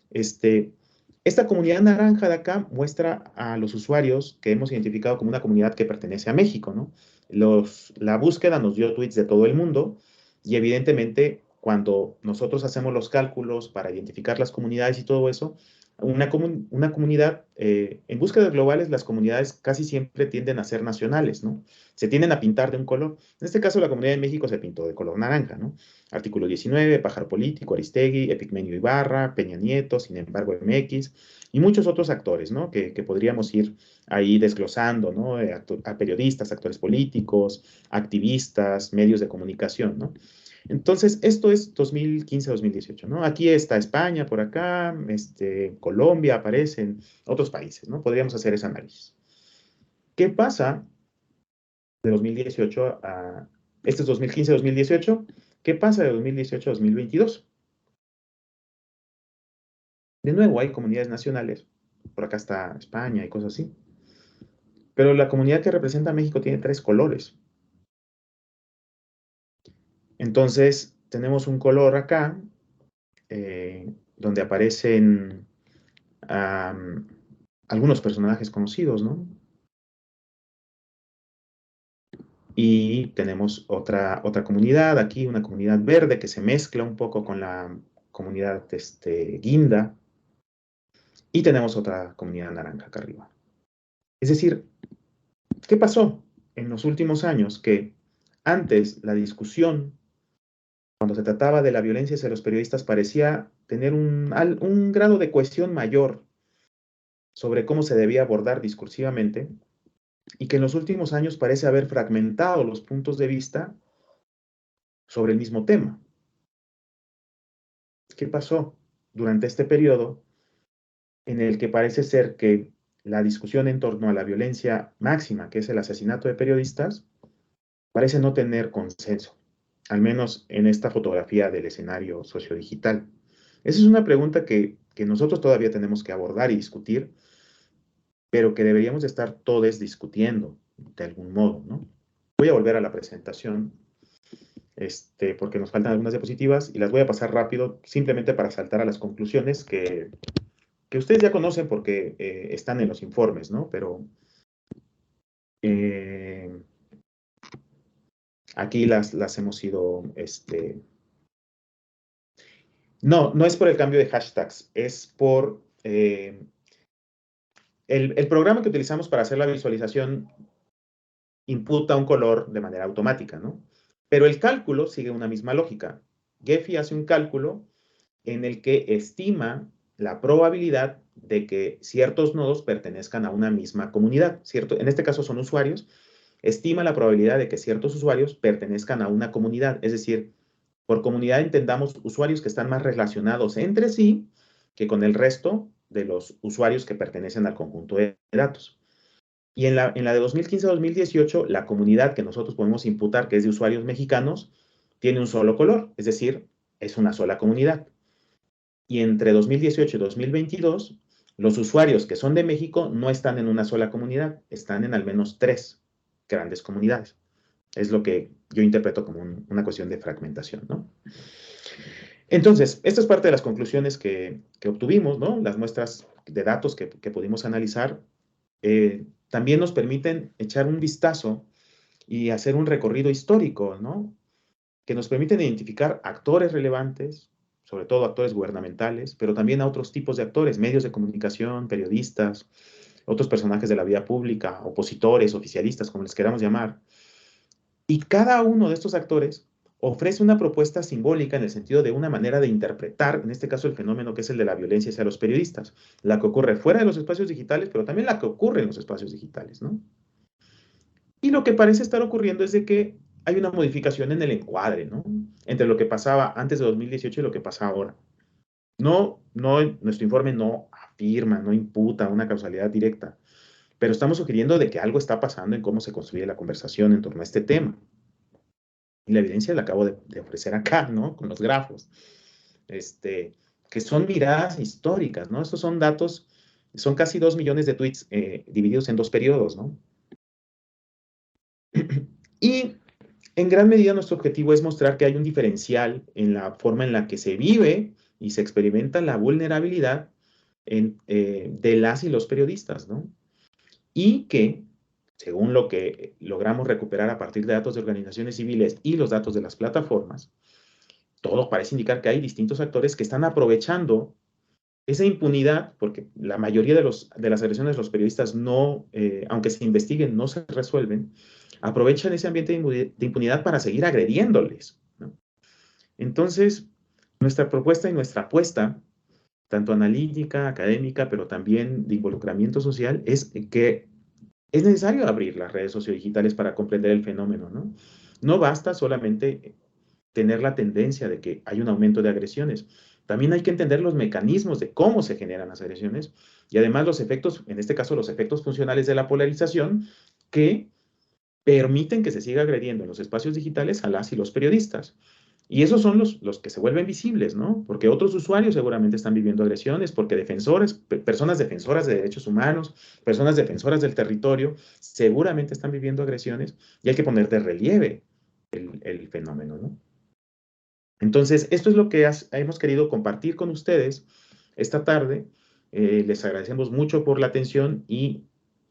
Esta comunidad naranja de acá muestra a los usuarios que hemos identificado como una comunidad que pertenece a México, ¿no? La búsqueda nos dio tweets de todo el mundo y evidentemente cuando nosotros hacemos los cálculos para identificar las comunidades y todo eso, una comunidad, en búsquedas globales, las comunidades casi siempre tienden a ser nacionales, ¿no? Se tienden a pintar de un color. En este caso, la comunidad de México se pintó de color naranja, ¿no? Artículo 19, Pájaro Político, Aristegui, Epigmenio Ibarra, Peña Nieto, Sin embargo MX, y muchos otros actores, ¿no? Que podríamos ir ahí desglosando, ¿no? A periodistas, actores políticos, activistas, medios de comunicación, ¿no? Entonces, esto es 2015-2018, ¿no? Aquí está España, por acá, Colombia, aparecen otros países, ¿no? Podríamos hacer ese análisis. ¿Qué pasa de 2018 a... Este es 2015-2018. ¿Qué pasa de 2018 a 2022? De nuevo, hay comunidades nacionales. Por acá está España y cosas así. Pero la comunidad que representa a México tiene 3 colores. Entonces, tenemos un color acá, donde aparecen algunos personajes conocidos, ¿no? Y tenemos otra comunidad aquí, una comunidad verde que se mezcla un poco con la comunidad guinda. Y tenemos otra comunidad naranja acá arriba. Es decir, ¿qué pasó en los últimos años? Que antes la discusión, cuando se trataba de la violencia hacia los periodistas, parecía tener un grado de cohesión mayor sobre cómo se debía abordar discursivamente, y que en los últimos años parece haber fragmentado los puntos de vista sobre el mismo tema. ¿Qué pasó? Durante este periodo en el que parece ser que la discusión en torno a la violencia máxima, que es el asesinato de periodistas, parece no tener consenso, al menos en esta fotografía del escenario sociodigital. Esa es una pregunta que nosotros todavía tenemos que abordar y discutir, pero que deberíamos estar todos discutiendo de algún modo, ¿no? Voy a volver a la presentación, porque nos faltan algunas diapositivas y las voy a pasar rápido, simplemente para saltar a las conclusiones que ustedes ya conocen porque están en los informes, ¿no? Pero aquí las hemos ido, no es por el cambio de hashtags, es por el programa que utilizamos para hacer la visualización imputa un color de manera automática, ¿no? Pero el cálculo sigue una misma lógica. Gephi hace un cálculo en el que estima la probabilidad de que ciertos nodos pertenezcan a una misma comunidad, ¿cierto? En este caso son usuarios. Estima la probabilidad de que ciertos usuarios pertenezcan a una comunidad, es decir, por comunidad entendamos usuarios que están más relacionados entre sí que con el resto de los usuarios que pertenecen al conjunto de datos. Y en la de 2015-2018, la comunidad que nosotros podemos imputar, que es de usuarios mexicanos, tiene un solo color, es decir, es una sola comunidad. Y entre 2018 y 2022, los usuarios que son de México no están en una sola comunidad, están en al menos 3 grandes comunidades. Es lo que yo interpreto como una cuestión de fragmentación, ¿no? Entonces, esta es parte de las conclusiones que obtuvimos, ¿no? Las muestras de datos que pudimos analizar también nos permiten echar un vistazo y hacer un recorrido histórico, ¿no? Que nos permiten identificar actores relevantes, sobre todo actores gubernamentales, pero también a otros tipos de actores, medios de comunicación, periodistas, otros personajes de la vida pública, opositores, oficialistas, como les queramos llamar. Y cada uno de estos actores ofrece una propuesta simbólica en el sentido de una manera de interpretar, en este caso el fenómeno que es el de la violencia hacia los periodistas, la que ocurre fuera de los espacios digitales, pero también la que ocurre en los espacios digitales, ¿no? Y lo que parece estar ocurriendo es de que hay una modificación en el encuadre, ¿no? Entre lo que pasaba antes de 2018 y lo que pasa ahora. Nuestro informe no afirma, no imputa una causalidad directa, pero estamos sugiriendo de que algo está pasando en cómo se construye la conversación en torno a este tema. Y la evidencia la acabo de ofrecer acá, ¿no? Con los grafos, que son miradas históricas, ¿no? Estos son datos, son casi 2 millones de tweets divididos en 2 periodos, ¿no? Y en gran medida nuestro objetivo es mostrar que hay un diferencial en la forma en la que se vive y se experimenta la vulnerabilidad de las y los periodistas, ¿no? Y que, según lo que logramos recuperar a partir de datos de organizaciones civiles y los datos de las plataformas, todo parece indicar que hay distintos actores que están aprovechando esa impunidad, porque la mayoría de las agresiones de los periodistas no, aunque se investiguen, no se resuelven, aprovechan ese ambiente de impunidad para seguir agrediéndoles, ¿no? Entonces, nuestra propuesta y nuestra apuesta, tanto analítica, académica, pero también de involucramiento social, es que es necesario abrir las redes sociodigitales para comprender el fenómeno, ¿no? No basta solamente tener la tendencia de que hay un aumento de agresiones. También hay que entender los mecanismos de cómo se generan las agresiones y además los efectos, en este caso los efectos funcionales de la polarización que permiten que se siga agrediendo en los espacios digitales a las y los periodistas. Y esos son los que se vuelven visibles, ¿no? Porque otros usuarios seguramente están viviendo agresiones, porque personas defensoras de derechos humanos, personas defensoras del territorio, seguramente están viviendo agresiones y hay que poner de relieve el fenómeno, ¿no? Entonces, esto es lo que hemos querido compartir con ustedes esta tarde. Les agradecemos mucho por la atención y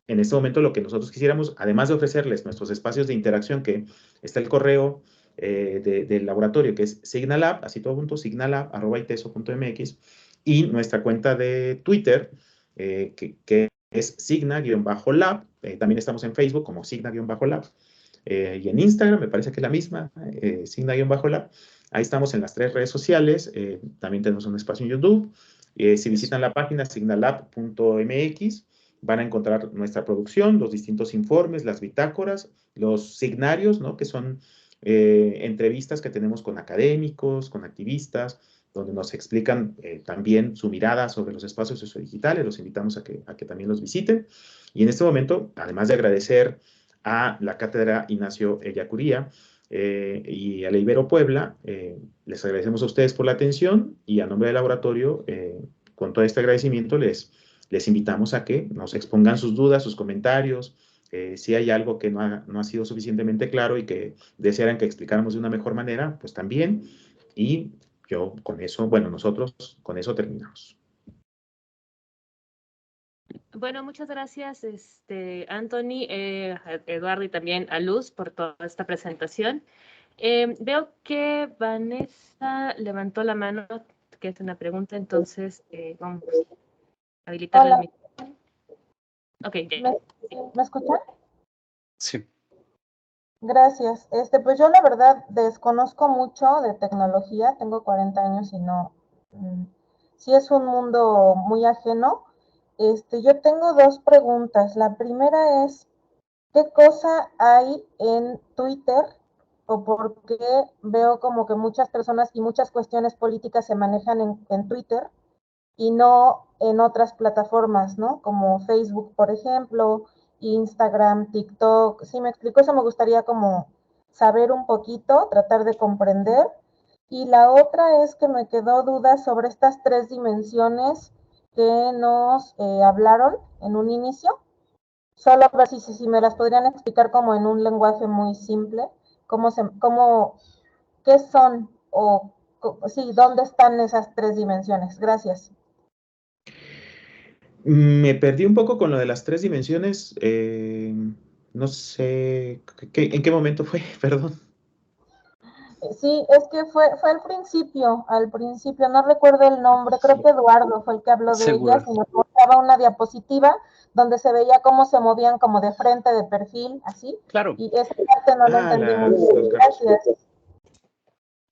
en este momento lo que nosotros quisiéramos, además de ofrecerles nuestros espacios de interacción, que está el correo del laboratorio, que es Signalab, así todo junto, signalab@iteso.mx, y nuestra cuenta de Twitter, que es signa-lab. También estamos en Facebook como signa-lab. Y en Instagram me parece que es la misma, signa-lab. Ahí estamos en las 3 redes sociales. También tenemos un espacio en YouTube. Si visitan la página signalab.mx, van a encontrar nuestra producción, los distintos informes, las bitácoras, los signarios, ¿no? Que son entrevistas que tenemos con académicos, con activistas, donde nos explican también su mirada sobre los espacios sociodigitales. Los invitamos a que también los visiten. Y en este momento, además de agradecer a la Cátedra Ignacio Ellacuría y a la Ibero Puebla, les agradecemos a ustedes por la atención y a nombre del laboratorio, con todo este agradecimiento, les invitamos a que nos expongan sus dudas, sus comentarios, si hay algo que no ha sido suficientemente claro y que desearan que explicáramos de una mejor manera, pues también. Y yo con eso, bueno, nosotros con eso terminamos. Bueno, muchas gracias, Anthony, a Eduardo y también a Luz por toda esta presentación. Veo que Vanessa levantó la mano, que es una pregunta, entonces vamos a habilitarle el micrófono. Ok, ya. ¿Me escuchan? Sí. Gracias. Pues yo la verdad desconozco mucho de tecnología, tengo 40 años y no, sí es un mundo muy ajeno. Yo tengo dos preguntas. La primera es, ¿qué cosa hay en Twitter? O por qué veo como que muchas personas y muchas cuestiones políticas se manejan en Twitter y no en otras plataformas, ¿no? Como Facebook, por ejemplo, Instagram, TikTok. ¿Sí me explico? Eso me gustaría como saber un poquito, tratar de comprender. Y la otra es que me quedó duda sobre estas tres dimensiones que nos hablaron en un inicio. Solo a ver si me las podrían explicar como en un lenguaje muy simple, qué son o sí, dónde están esas tres dimensiones. Gracias. Me perdí un poco con lo de las tres dimensiones. No sé, ¿en qué momento fue? Perdón. Sí, es que fue al principio, no recuerdo el nombre, creo que Eduardo fue el que habló de ellas Seguro. y nos mostraba una diapositiva donde se veía cómo se movían como de frente, de perfil, así, Claro. y esa parte no la entendí muy bien. Gracias.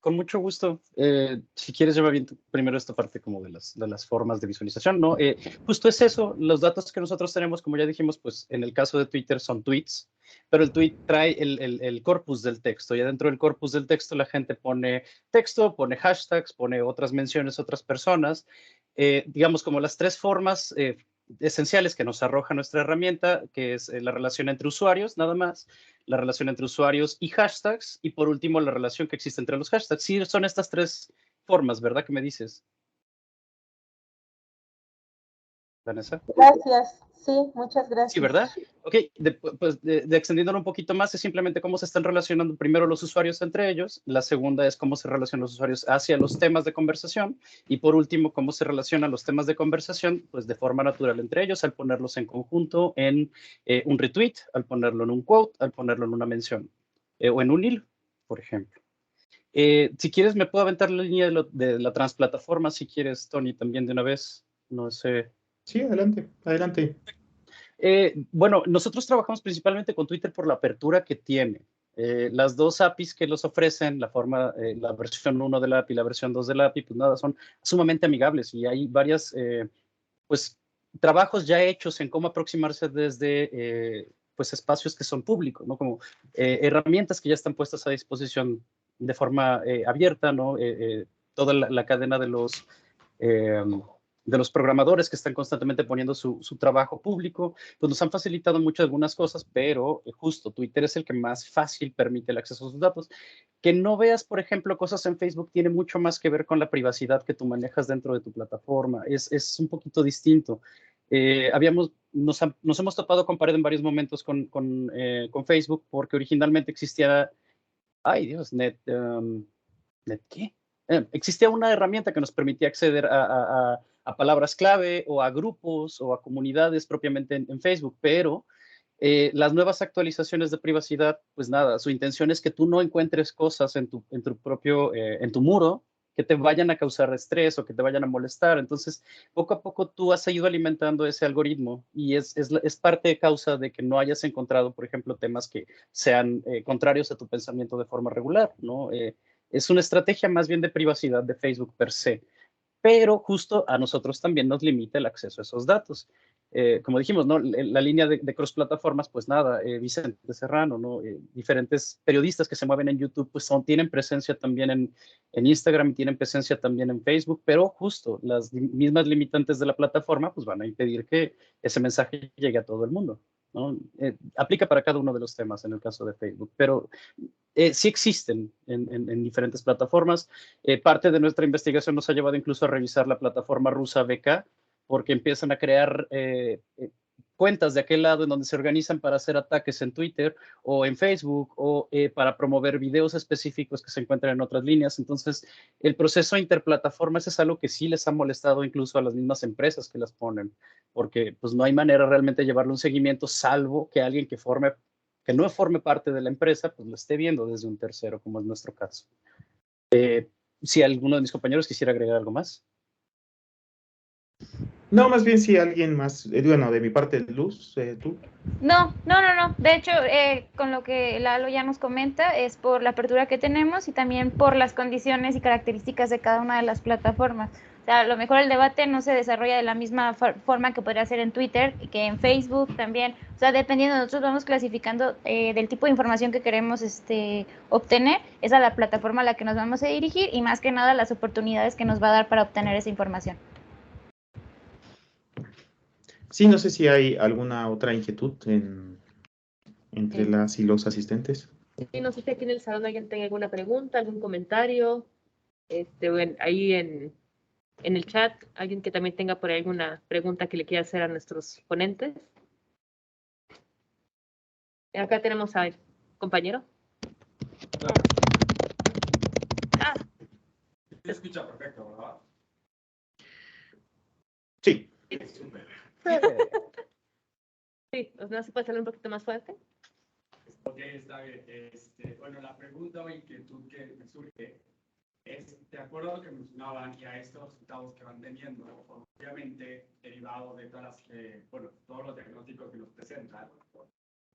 Con mucho gusto. Si quieres, lleva bien primero esta parte como de las formas de visualización, ¿no? Justo es eso, los datos que nosotros tenemos, como ya dijimos, pues en el caso de Twitter son tweets, pero el tweet trae el corpus del texto y adentro del corpus del texto la gente pone texto, pone hashtags, pone otras menciones, otras personas, digamos como las tres formas esenciales que nos arroja nuestra herramienta, que es la relación entre usuarios, nada más, la relación entre usuarios y hashtags, y por último, la relación que existe entre los hashtags. Sí, son estas tres formas, ¿verdad? ¿Qué me dices, Vanessa? Gracias, sí, muchas Sí, gracias. ¿verdad? Ok, pues extendiéndolo un poquito más, es simplemente cómo se están relacionando primero los usuarios entre ellos, la segunda es cómo se relacionan los usuarios hacia los temas de conversación, y por último, cómo se relacionan los temas de conversación, pues de forma natural entre ellos, al ponerlos en conjunto en un retweet, al ponerlo en un quote, al ponerlo en una mención, o en un hilo, por ejemplo. Si quieres, me puedo aventar la línea de la transplataforma, si quieres, Tony, también de una vez, no sé. Sí, adelante, adelante. Bueno, nosotros trabajamos principalmente con Twitter por la apertura que tiene. Las dos APIs que los ofrecen, la versión 1 de la API y la versión 2 de la API, pues nada, son sumamente amigables y hay varias, pues, trabajos ya hechos en cómo aproximarse desde, pues, espacios que son públicos, ¿no? Como herramientas que ya están puestas a disposición de forma abierta, ¿no? Toda la cadena de los programadores que están constantemente poniendo su trabajo público, pues nos han facilitado mucho algunas cosas, pero justo Twitter es el que más fácil permite el acceso a sus datos. Que no veas, por ejemplo, cosas en Facebook tiene mucho más que ver con la privacidad que tú manejas dentro de tu plataforma. Es un poquito distinto. Nos hemos topado con pared en varios momentos con Facebook porque originalmente existía, ay Dios, ¿Net qué? Existía una herramienta que nos permitía acceder a palabras clave o a grupos o a comunidades propiamente en Facebook, pero las nuevas actualizaciones de privacidad, pues nada, su intención es que tú no encuentres cosas en tu propio, en tu muro que te vayan a causar estrés o que te vayan a molestar. Entonces, poco a poco tú has ido alimentando ese algoritmo y es parte de causa de que no hayas encontrado, por ejemplo, temas que sean contrarios a tu pensamiento de forma regular, ¿no? Es una estrategia más bien de privacidad de Facebook per se, pero justo a nosotros también nos limita el acceso a esos datos. como dijimos, ¿no? La línea de cross-plataformas, pues nada, Vicente Serrano, ¿no? Diferentes periodistas que se mueven en YouTube, pues tienen presencia también en Instagram y tienen presencia también en Facebook, pero justo las mismas limitantes de la plataforma, pues van a impedir que ese mensaje llegue a todo el mundo, ¿no? Aplica para cada uno de los temas en el caso de Facebook, pero sí existen en diferentes plataformas. Parte de nuestra investigación nos ha llevado incluso a revisar la plataforma rusa VK, porque empiezan a crear cuentas de aquel lado en donde se organizan para hacer ataques en Twitter o en Facebook o para promover videos específicos que se encuentran en otras líneas. Entonces, el proceso interplataformas es algo que sí les ha molestado incluso a las mismas empresas que las ponen, porque pues no hay manera realmente de llevarle un seguimiento, salvo que alguien que no forme parte de la empresa, pues lo esté viendo desde un tercero, como es nuestro caso. Si alguno de mis compañeros quisiera agregar algo más. No, más bien si alguien más, bueno, de mi parte, Luz, tú. No. De hecho, con lo que Lalo ya nos comenta, es por la apertura que tenemos y también por las condiciones y características de cada una de las plataformas. O sea, a lo mejor el debate no se desarrolla de la misma forma que podría ser en Twitter y que en Facebook también. O sea, dependiendo, nosotros vamos clasificando del tipo de información que queremos obtener, es a la plataforma a la que nos vamos a dirigir y más que nada las oportunidades que nos va a dar para obtener esa información. Sí, no sé si hay alguna otra inquietud entre las y los asistentes. Sí, no sé si aquí en el salón alguien tenga alguna pregunta, algún comentario, ahí en el chat, alguien que también tenga por ahí alguna pregunta que le quiera hacer a nuestros ponentes. Acá tenemos al compañero. Se escucha perfecto, ¿verdad? Sí. Sí, ¿no se puede salir un poquito más fuerte? Ok, está bien. Bueno, la pregunta o inquietud que me surge es, de acuerdo a lo que mencionaban y a estos resultados que van teniendo, obviamente derivado de todos los diagnósticos que nos presentan,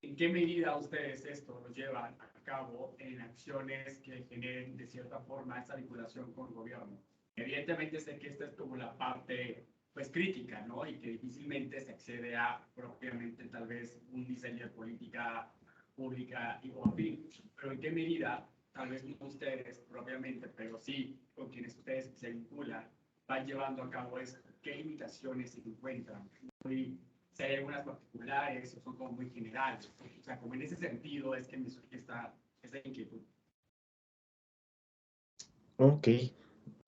¿en qué medida ustedes esto lo llevan a cabo en acciones que generen de cierta forma esa vinculación con el gobierno? Evidentemente sé que esta es como la parte pues crítica, ¿no? Y que difícilmente se accede a propiamente tal vez un diseño de política pública y o afín, pero ¿en qué medida, tal vez no ustedes propiamente, pero sí con quienes ustedes se vinculan, van llevando a cabo esto? ¿Qué limitaciones se encuentran? Si hay algunas particulares o son como muy generales. O sea, como en ese sentido es que me surge esta inquietud. Ok.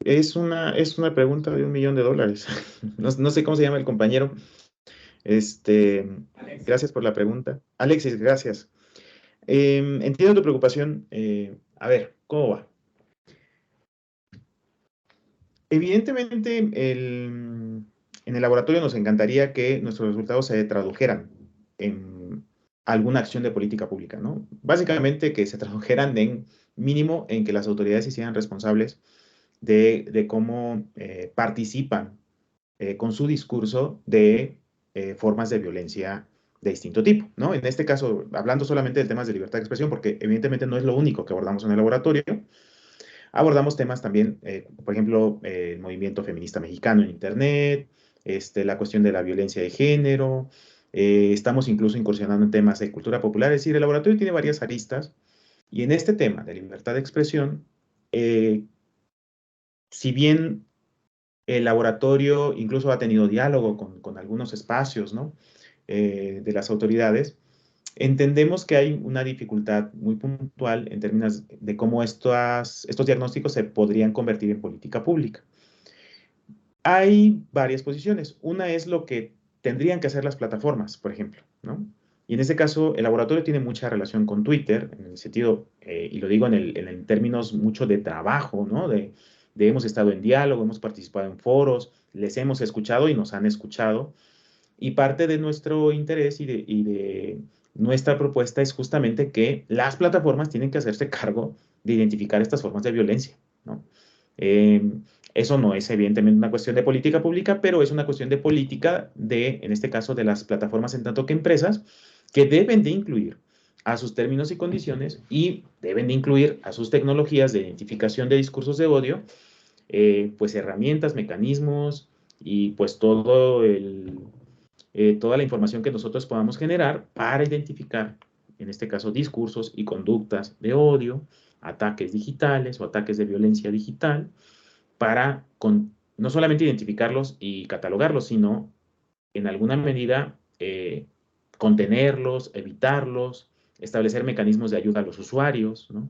Es una pregunta de $1.000.000. No sé cómo se llama el compañero. Gracias por la pregunta. Alexis, gracias. Entiendo tu preocupación. A ver, ¿cómo va? Evidentemente, en el laboratorio nos encantaría que nuestros resultados se tradujeran en alguna acción de política pública, ¿no? Básicamente que se tradujeran mínimo en que las autoridades se hicieran responsables de cómo participan con su discurso de formas de violencia de distinto tipo, ¿no? En este caso, hablando solamente de temas de libertad de expresión, porque evidentemente no es lo único que abordamos en el laboratorio, abordamos temas también, por ejemplo, el movimiento feminista mexicano en Internet, la cuestión de la violencia de género, estamos incluso incursionando en temas de cultura popular, es decir, el laboratorio tiene varias aristas, y en este tema de libertad de expresión, si bien el laboratorio incluso ha tenido diálogo con algunos espacios, ¿no? De las autoridades, entendemos que hay una dificultad muy puntual en términos de cómo estos diagnósticos se podrían convertir en política pública. Hay varias posiciones. Una es lo que tendrían que hacer las plataformas, por ejemplo, ¿no? Y en este caso, el laboratorio tiene mucha relación con Twitter, en el sentido, y lo digo en términos mucho de trabajo, ¿no? Hemos estado en diálogo, hemos participado en foros, les hemos escuchado y nos han escuchado. Y parte de nuestro interés y de nuestra propuesta es justamente que las plataformas tienen que hacerse cargo de identificar estas formas de violencia, ¿no? Eso no es evidentemente una cuestión de política pública, pero es una cuestión de política en este caso, de las plataformas en tanto que empresas, que deben de incluir a sus términos y condiciones y deben de incluir a sus tecnologías de identificación de discursos de odio, pues herramientas, mecanismos y pues todo toda la información que nosotros podamos generar para identificar, en este caso, discursos y conductas de odio, ataques digitales o ataques de violencia digital, para no solamente identificarlos y catalogarlos, sino en alguna medida contenerlos, evitarlos, establecer mecanismos de ayuda a los usuarios, ¿no?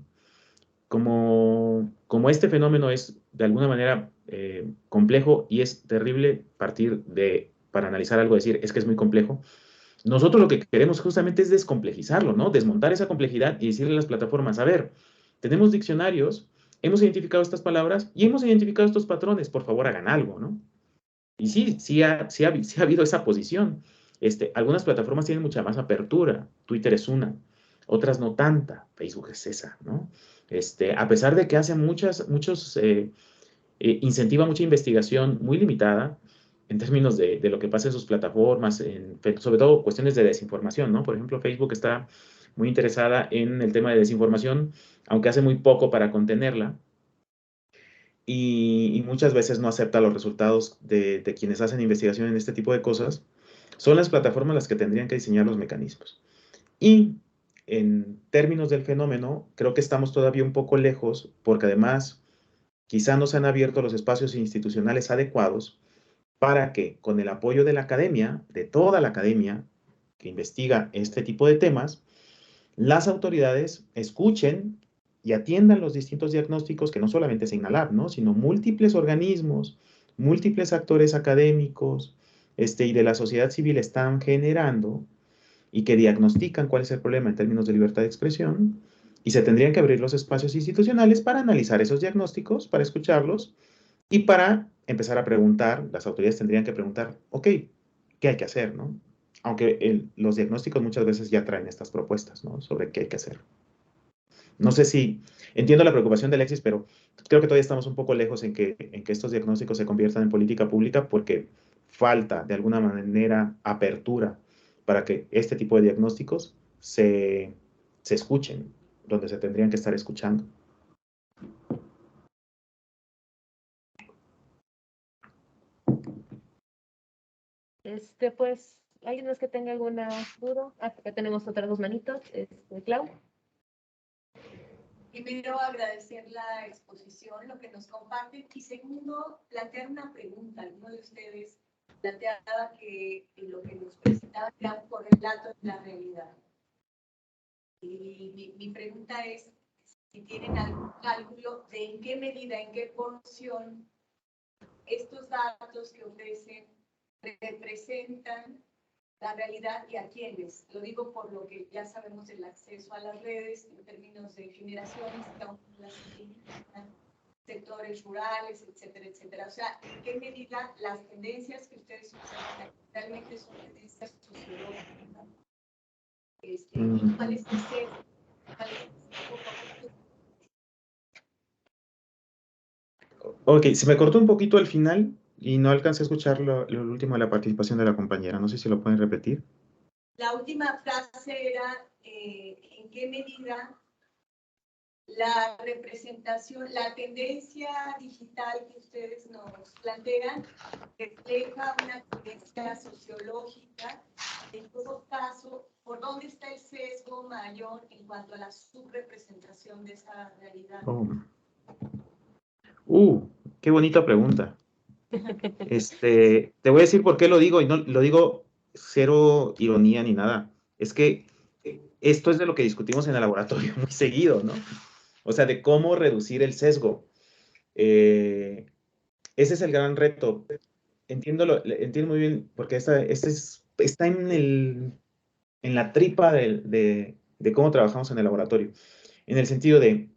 Como este fenómeno es de alguna manera complejo y es terrible partir para analizar algo, decir, es que es muy complejo. Nosotros lo que queremos justamente es descomplejizarlo, ¿no? Desmontar esa complejidad y decirle a las plataformas, a ver, tenemos diccionarios, hemos identificado estas palabras y hemos identificado estos patrones, por favor hagan algo, ¿no? Y sí ha habido esa posición. Algunas plataformas tienen mucha más apertura, Twitter es una, otras no tanta, Facebook es esa, ¿no? A pesar de que hace incentiva mucha investigación muy limitada en términos de lo que pasa en sus plataformas, sobre todo cuestiones de desinformación, ¿no? Por ejemplo, Facebook está muy interesada en el tema de desinformación, aunque hace muy poco para contenerla, y muchas veces no acepta los resultados de quienes hacen investigación en este tipo de cosas. Son las plataformas las que tendrían que diseñar los mecanismos. Y en términos del fenómeno, creo que estamos todavía un poco lejos, porque además quizá no se han abierto los espacios institucionales adecuados para que, con el apoyo de la academia, de toda la academia que investiga este tipo de temas, las autoridades escuchen y atiendan los distintos diagnósticos que no solamente es Signalab, ¿no? Sino múltiples organismos, múltiples actores académicos y de la sociedad civil están generando y que diagnostican cuál es el problema en términos de libertad de expresión, y se tendrían que abrir los espacios institucionales para analizar esos diagnósticos, para escucharlos y para empezar a preguntar. Las autoridades tendrían que preguntar, ok, ¿qué hay que hacer, no? Aunque los diagnósticos muchas veces ya traen estas propuestas, ¿no? Sobre qué hay que hacer. No sé si entiendo la preocupación de Alexis, pero creo que todavía estamos un poco lejos en que estos diagnósticos se conviertan en política pública porque falta de alguna manera apertura para que este tipo de diagnósticos se escuchen, donde se tendrían que estar escuchando. Pues, ¿alguien más que tenga alguna duda? Acá tenemos otras dos manitos. Clau. Primero, agradecer la exposición, lo que nos comparten, y segundo, plantear una pregunta. Alguno de ustedes planteaba que lo que nos presentaba era un correlato de la realidad. Y mi pregunta es si tienen algún cálculo de en qué medida, en qué porción estos datos que ofrecen representan la realidad y a quiénes. Lo digo por lo que ya sabemos del acceso a las redes en términos de generaciones, las sectores rurales, etcétera, etcétera. O sea, ¿en qué medida las tendencias que ustedes observan realmente son tendencias sociológicas? ¿Y cuál es el sesgo? Ok, se me cortó un poquito al final y no alcancé a escuchar lo último de la participación de la compañera. No sé si lo pueden repetir. La última frase era, ¿en qué medida la representación, la tendencia digital que ustedes nos plantean refleja una tendencia sociológica? En todo caso, ¿por dónde está el sesgo mayor en cuanto a la subrepresentación de esa realidad? Qué bonita pregunta. Te voy a decir por qué lo digo, y no lo digo cero ironía ni nada. Es que esto es de lo que discutimos en el laboratorio muy seguido, ¿no? O sea, de cómo reducir el sesgo. Ese es el gran reto. Entiendo muy bien, porque está en la tripa de cómo trabajamos en el laboratorio. En el sentido de,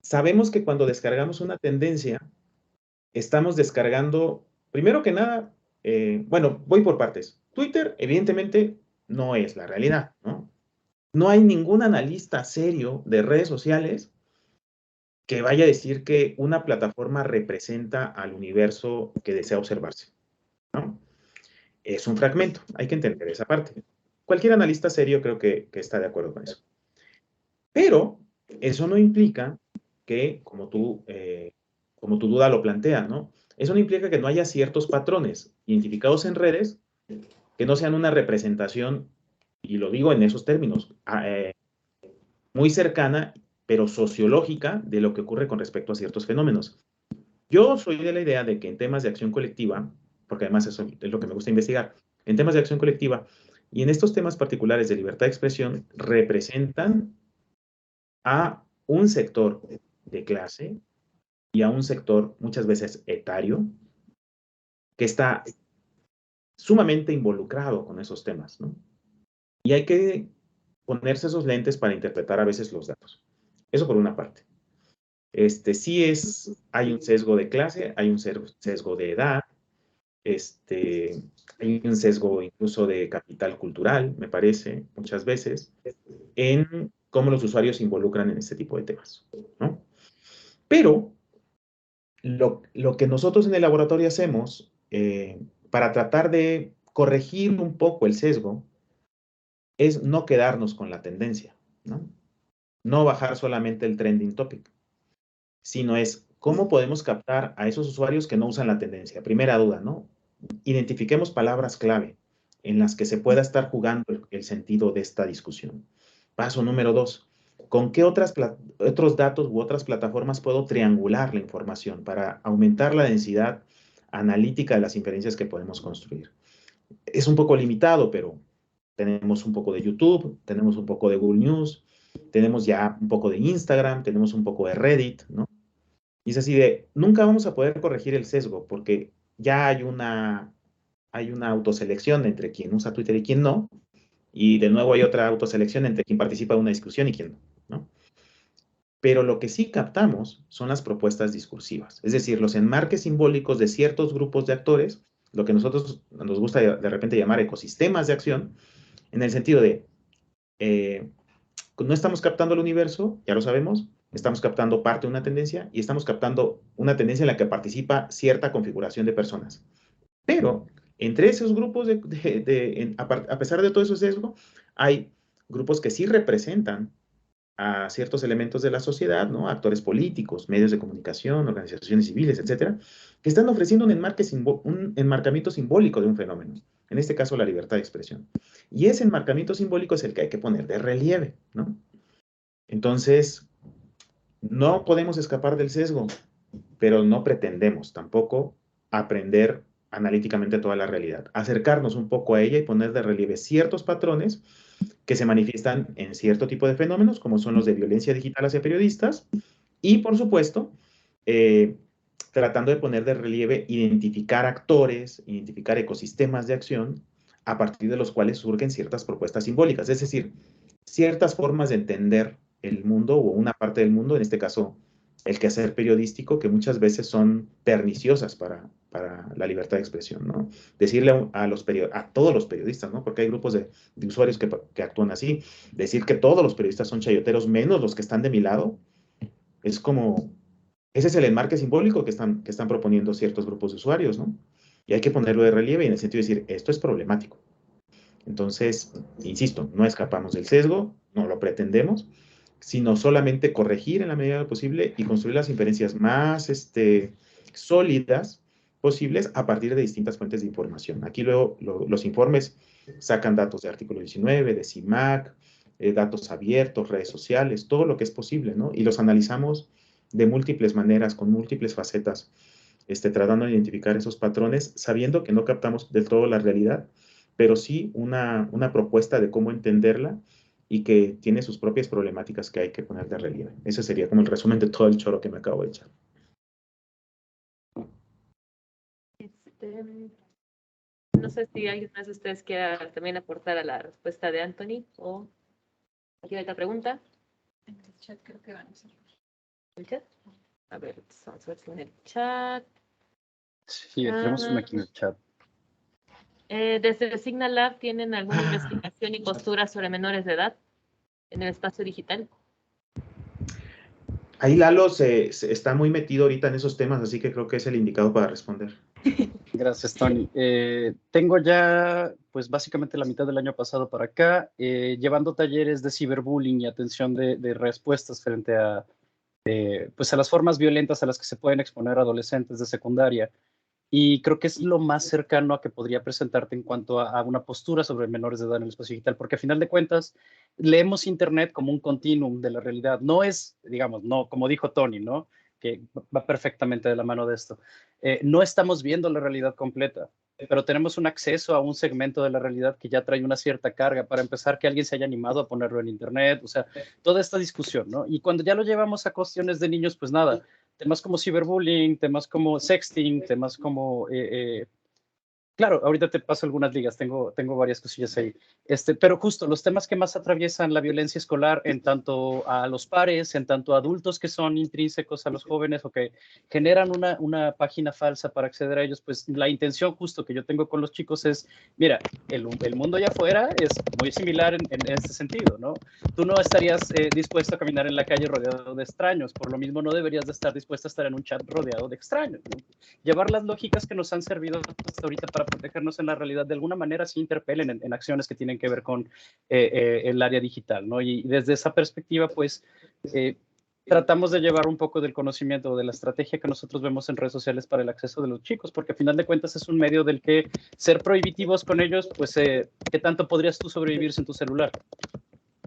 sabemos que cuando descargamos una tendencia, estamos descargando, primero que nada, bueno, voy por partes. Twitter, evidentemente, no es la realidad, ¿no? No hay ningún analista serio de redes sociales que vaya a decir que una plataforma representa al universo que desea observarse, ¿no? Es un fragmento, hay que entender esa parte. Cualquier analista serio creo que está de acuerdo con eso. Pero eso no implica que, como tu duda lo plantea, ¿no? Eso no implica que no haya ciertos patrones identificados en redes que no sean una representación, y lo digo en esos términos, muy cercana, pero sociológica, de lo que ocurre con respecto a ciertos fenómenos. Yo soy de la idea de que en temas de acción colectiva, porque además eso es lo que me gusta investigar, en temas de acción colectiva y en estos temas particulares de libertad de expresión, representan a un sector de clase y a un sector muchas veces etario que está sumamente involucrado con esos temas, ¿no? Y hay que ponerse esos lentes para interpretar a veces los datos. Eso por una parte. Hay un sesgo de clase, hay un sesgo de edad, hay un sesgo incluso de capital cultural, me parece, muchas veces, en cómo los usuarios se involucran en este tipo de temas, ¿no? Pero lo que nosotros en el laboratorio hacemos para tratar de corregir un poco el sesgo es no quedarnos con la tendencia, ¿no? No bajar solamente el trending topic, sino es cómo podemos captar a esos usuarios que no usan la tendencia. Primera duda, ¿no? Identifiquemos palabras clave en las que se pueda estar jugando el sentido de esta discusión. Paso número 2. ¿Con qué otros datos u otras plataformas puedo triangular la información para aumentar la densidad analítica de las inferencias que podemos construir? Es un poco limitado, pero tenemos un poco de YouTube, tenemos un poco de Google News, tenemos ya un poco de Instagram, tenemos un poco de Reddit, ¿no? Y es así de, nunca vamos a poder corregir el sesgo porque ya hay una autoselección entre quien usa Twitter y quien no, y de nuevo hay otra autoselección entre quien participa en una discusión y quien no, ¿no? Pero lo que sí captamos son las propuestas discursivas, es decir, los enmarques simbólicos de ciertos grupos de actores, lo que nosotros nos gusta de repente llamar ecosistemas de acción, en el sentido de, no estamos captando el universo, ya lo sabemos, estamos captando parte de una tendencia y estamos captando una tendencia en la que participa cierta configuración de personas. Pero entre esos grupos, a pesar de todo eso sesgo, hay grupos que sí representan a ciertos elementos de la sociedad, ¿no? Actores políticos, medios de comunicación, organizaciones civiles, etcétera, que están ofreciendo un enmarcamiento simbólico de un fenómeno, en este caso la libertad de expresión. Y ese enmarcamiento simbólico es el que hay que poner de relieve, ¿no? Entonces, no podemos escapar del sesgo, pero no pretendemos tampoco aprender analíticamente toda la realidad. Acercarnos un poco a ella y poner de relieve ciertos patrones que se manifiestan en cierto tipo de fenómenos, como son los de violencia digital hacia periodistas, y por supuesto, tratando de poner de relieve, identificar actores, identificar ecosistemas de acción, a partir de los cuales surgen ciertas propuestas simbólicas, es decir, ciertas formas de entender el mundo o una parte del mundo, en este caso el quehacer periodístico, que muchas veces son perniciosas para la libertad de expresión, ¿no? Decirle a todos los periodistas, ¿no? Porque hay grupos de usuarios que actúan así, decir que todos los periodistas son chayoteros, menos los que están de mi lado, es como, ese es el enmarque simbólico que están proponiendo ciertos grupos de usuarios, ¿no? Y hay que ponerlo de relieve en el sentido de decir, esto es problemático. Entonces, insisto, no escapamos del sesgo, no lo pretendemos, sino solamente corregir en la medida de lo posible y construir las inferencias más sólidas posibles a partir de distintas fuentes de información. Aquí luego los informes sacan datos de artículo 19, de CIMAC, datos abiertos, redes sociales, todo lo que es posible, ¿no? Y los analizamos de múltiples maneras, con múltiples facetas, tratando de identificar esos patrones, sabiendo que no captamos del todo la realidad, pero sí una propuesta de cómo entenderla y que tiene sus propias problemáticas que hay que poner de relieve. Ese sería como el resumen de todo el choro que me acabo de echar. No sé si alguien más de ustedes quiera también aportar a la respuesta de Anthony o cualquier otra pregunta. En el chat creo que van a hacer. ¿El chat? A ver, vamos a ver si en el chat. Sí, tenemos una aquí en el chat. Desde Signal Lab, ¿tienen alguna investigación y postura sobre menores de edad en el espacio digital? Ahí Lalo se está muy metido ahorita en esos temas, así que creo que es el indicado para responder. Gracias, Tony. Tengo ya, pues básicamente la mitad del año pasado para acá, llevando talleres de ciberbullying y atención de respuestas frente a, pues a las formas violentas a las que se pueden exponer adolescentes de secundaria. Y creo que es lo más cercano a que podría presentarte en cuanto a una postura sobre menores de edad en el espacio digital, porque a final de cuentas leemos Internet como un continuum de la realidad. No es, digamos, no, como dijo Tony, ¿no? Que va perfectamente de la mano de esto. No estamos viendo la realidad completa, pero tenemos un acceso a un segmento de la realidad que ya trae una cierta carga. Para empezar, que alguien se haya animado a ponerlo en Internet, o sea, toda esta discusión, ¿no? Y cuando ya lo llevamos a cuestiones de niños, pues nada, temas como ciberbullying, temas como sexting, temas como claro, ahorita te paso algunas ligas, tengo varias cosillas ahí. Pero justo los temas que más atraviesan la violencia escolar en tanto a los pares, en tanto a adultos que son intrínsecos a los jóvenes o que generan una página falsa para acceder a ellos, pues la intención justo que yo tengo con los chicos es, mira, el mundo allá afuera es muy similar en este sentido, ¿no? Tú no estarías dispuesto a caminar en la calle rodeado de extraños, por lo mismo no deberías de estar dispuesto a estar en un chat rodeado de extraños, ¿no? Llevar las lógicas que nos han servido hasta ahorita para protegernos en la realidad, de alguna manera sí interpelen en acciones que tienen que ver con el área digital, ¿no? Y desde esa perspectiva, pues, tratamos de llevar un poco del conocimiento, de la estrategia que nosotros vemos en redes sociales para el acceso de los chicos, porque al final de cuentas es un medio del que ser prohibitivos con ellos, pues, ¿qué tanto podrías tú sobrevivir sin tu celular?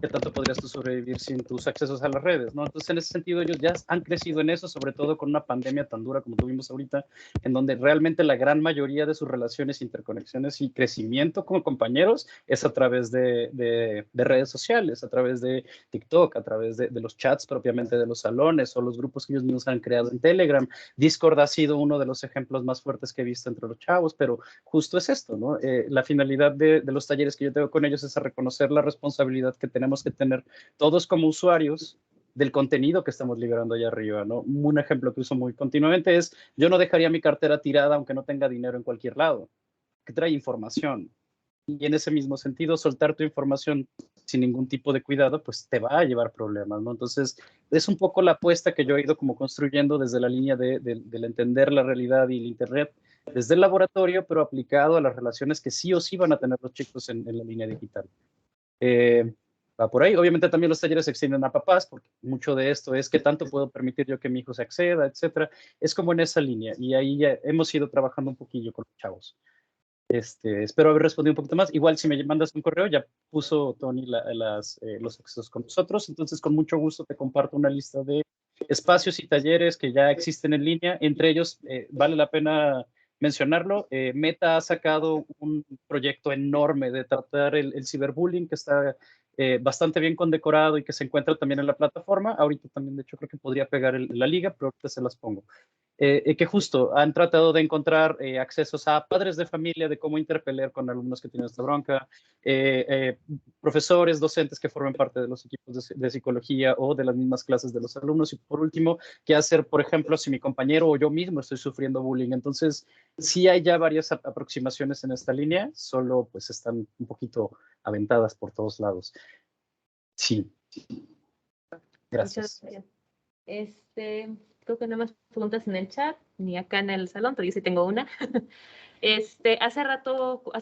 ¿Qué tanto podrías tú sobrevivir sin tus accesos a las redes, ¿no? Entonces, en ese sentido, ellos ya han crecido en eso, sobre todo con una pandemia tan dura como tuvimos ahorita, en donde realmente la gran mayoría de sus relaciones, interconexiones y crecimiento como compañeros es a través de redes sociales, a través de TikTok, a través de los chats propiamente de los salones o los grupos que ellos mismos han creado en Telegram. Discord ha sido uno de los ejemplos más fuertes que he visto entre los chavos, pero justo es esto, ¿no? La finalidad de los talleres que yo tengo con ellos es a reconocer la responsabilidad que tenemos que tener todos como usuarios del contenido que estamos liberando allá arriba, ¿no? Un ejemplo que uso muy continuamente es, yo no dejaría mi cartera tirada aunque no tenga dinero en cualquier lado, que trae información. Y en ese mismo sentido, soltar tu información sin ningún tipo de cuidado, pues te va a llevar problemas, ¿no? Entonces, es un poco la apuesta que yo he ido como construyendo desde la línea del entender la realidad y el Internet desde el laboratorio, pero aplicado a las relaciones que sí o sí van a tener los chicos en la línea digital. Va por ahí. Obviamente también los talleres se extienden a papás, porque mucho de esto es qué tanto puedo permitir yo que mi hijo se acceda, etcétera. Es como en esa línea, y ahí ya hemos ido trabajando un poquillo con los chavos. Espero haber respondido un poquito más. Igual si me mandas un correo, ya puso Tony los accesos con nosotros, entonces con mucho gusto te comparto una lista de espacios y talleres que ya existen en línea. Entre ellos, vale la pena mencionarlo, Meta ha sacado un proyecto enorme de tratar el ciberbullying que está bastante bien condecorado y que se encuentra también en la plataforma. Ahorita también, de hecho, creo que podría pegar la liga, pero ahorita se las pongo. Que justo han tratado de encontrar accesos a padres de familia, de cómo interpelar con alumnos que tienen esta bronca, profesores, docentes que formen parte de los equipos de psicología o de las mismas clases de los alumnos, y por último, qué hacer, por ejemplo, si mi compañero o yo mismo estoy sufriendo bullying. Entonces, sí hay ya varias aproximaciones en esta línea, solo pues están un poquito aventadas por todos lados. Sí. Gracias. Muchas gracias. Creo que no hay más preguntas en el chat, ni acá en el salón, pero yo sí tengo una. Hace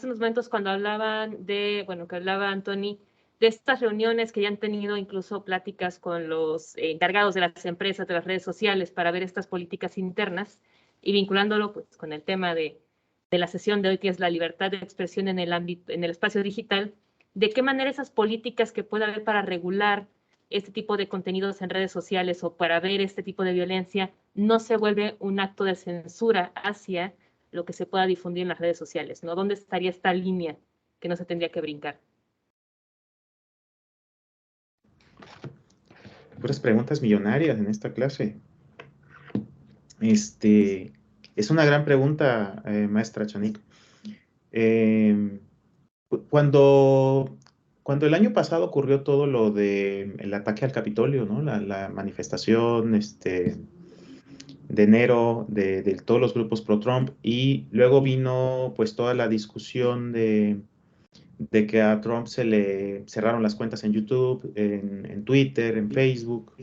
unos momentos cuando hablaban que hablaba Anthony de estas reuniones que ya han tenido incluso pláticas con los encargados de las empresas, de las redes sociales, para ver estas políticas internas y vinculándolo pues con el tema de la sesión de hoy, que es la libertad de expresión en el espacio digital. ¿De qué manera esas políticas que pueda haber para regular este tipo de contenidos en redes sociales o para ver este tipo de violencia no se vuelve un acto de censura hacia lo que se pueda difundir en las redes sociales, ¿no? ¿Dónde estaría esta línea que no se tendría que brincar? Puras preguntas millonarias en esta clase. Es una gran pregunta, maestra Chanik. Cuando el año pasado ocurrió todo lo del ataque al Capitolio, ¿no? La manifestación de enero de todos los grupos pro-Trump, y luego vino pues toda la discusión de que a Trump se le cerraron las cuentas en YouTube, en Twitter, en Facebook.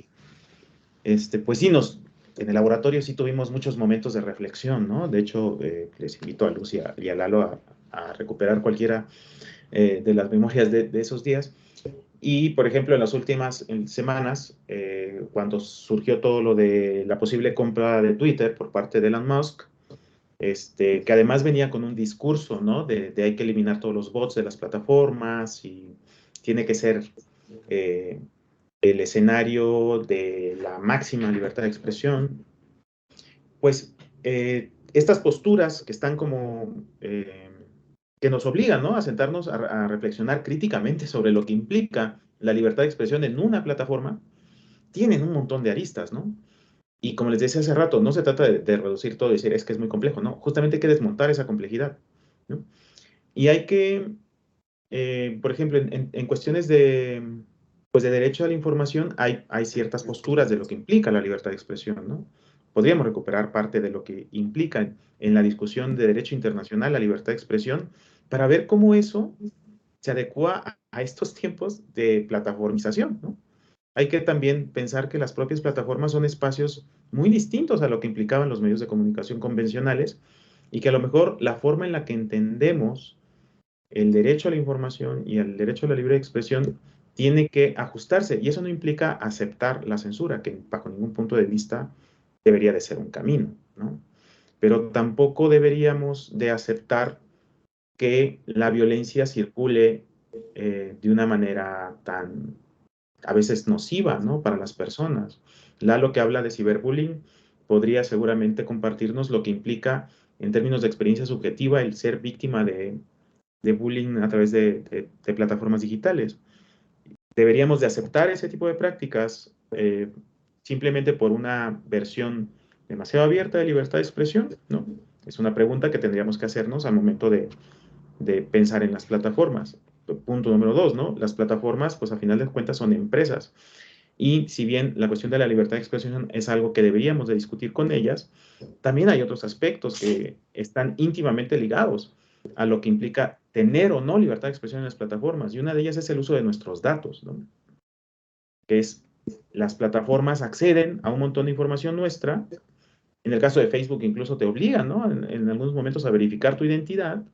Pues sí, en el laboratorio sí tuvimos muchos momentos de reflexión, ¿no? De hecho, les invito a Luz y a Lalo a recuperar cualquiera de las memorias de esos días. Y, por ejemplo, en las últimas semanas, cuando surgió todo lo de la posible compra de Twitter por parte de Elon Musk, que además venía con un discurso, ¿no? De hay que eliminar todos los bots de las plataformas y tiene que ser el escenario de la máxima libertad de expresión. Pues estas posturas que están como, que nos obligan, ¿no? A sentarnos a reflexionar críticamente sobre lo que implica la libertad de expresión en una plataforma, tienen un montón de aristas, ¿no? Y como les decía hace rato, no se trata de reducir todo y decir es que es muy complejo, ¿no? Justamente hay que desmontar esa complejidad, ¿no? Y hay que, por ejemplo, en cuestiones de, pues de derecho a la información, hay ciertas posturas de lo que implica la libertad de expresión, ¿no? Podríamos recuperar parte de lo que implica en la discusión de derecho internacional la libertad de expresión para ver cómo eso se adecua a estos tiempos de plataformización, ¿no? Hay que también pensar que las propias plataformas son espacios muy distintos a lo que implicaban los medios de comunicación convencionales y que a lo mejor la forma en la que entendemos el derecho a la información y el derecho a la libre expresión tiene que ajustarse y eso no implica aceptar la censura, que bajo ningún punto de vista debería de ser un camino, ¿no? Pero tampoco deberíamos de aceptar que la violencia circule de una manera tan a veces nociva, ¿no? Para las personas. Lalo, que habla de ciberbullying, podría seguramente compartirnos lo que implica en términos de experiencia subjetiva el ser víctima de bullying a través de plataformas digitales. Deberíamos de aceptar ese tipo de prácticas simplemente por una versión demasiado abierta de libertad de expresión, ¿no? Es una pregunta que tendríamos que hacernos al momento de pensar en las plataformas. Punto número 2, ¿no? Las plataformas, pues a final de cuentas son empresas. Y si bien la cuestión de la libertad de expresión es algo que deberíamos de discutir con ellas, también hay otros aspectos que están íntimamente ligados a lo que implica tener o no libertad de expresión en las plataformas. Y una de ellas es el uso de nuestros datos, ¿no? Que es, las plataformas acceden a un montón de información nuestra. En el caso de Facebook incluso te obligan, ¿no? En algunos momentos a verificar tu identidad.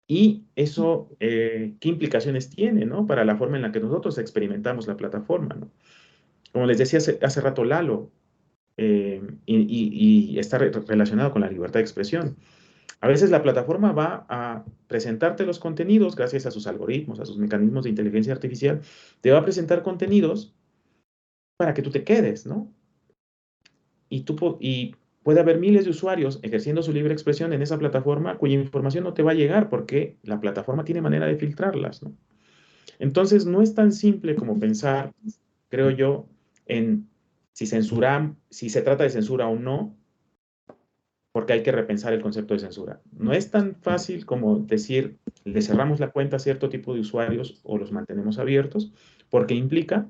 Y eso, ¿qué implicaciones tiene, ¿no? Para la forma en la que nosotros experimentamos la plataforma, ¿no? Como les decía hace rato Lalo, y está relacionado con la libertad de expresión. A veces la plataforma va a presentarte los contenidos, gracias a sus algoritmos, a sus mecanismos de inteligencia artificial, te va a presentar contenidos para que tú te quedes, ¿no? Y puede haber miles de usuarios ejerciendo su libre expresión en esa plataforma cuya información no te va a llegar porque la plataforma tiene manera de filtrarlas, ¿no? Entonces, no es tan simple como pensar, creo yo, en si se trata de censura o no, porque hay que repensar el concepto de censura. No es tan fácil como decir, le cerramos la cuenta a cierto tipo de usuarios o los mantenemos abiertos, porque implica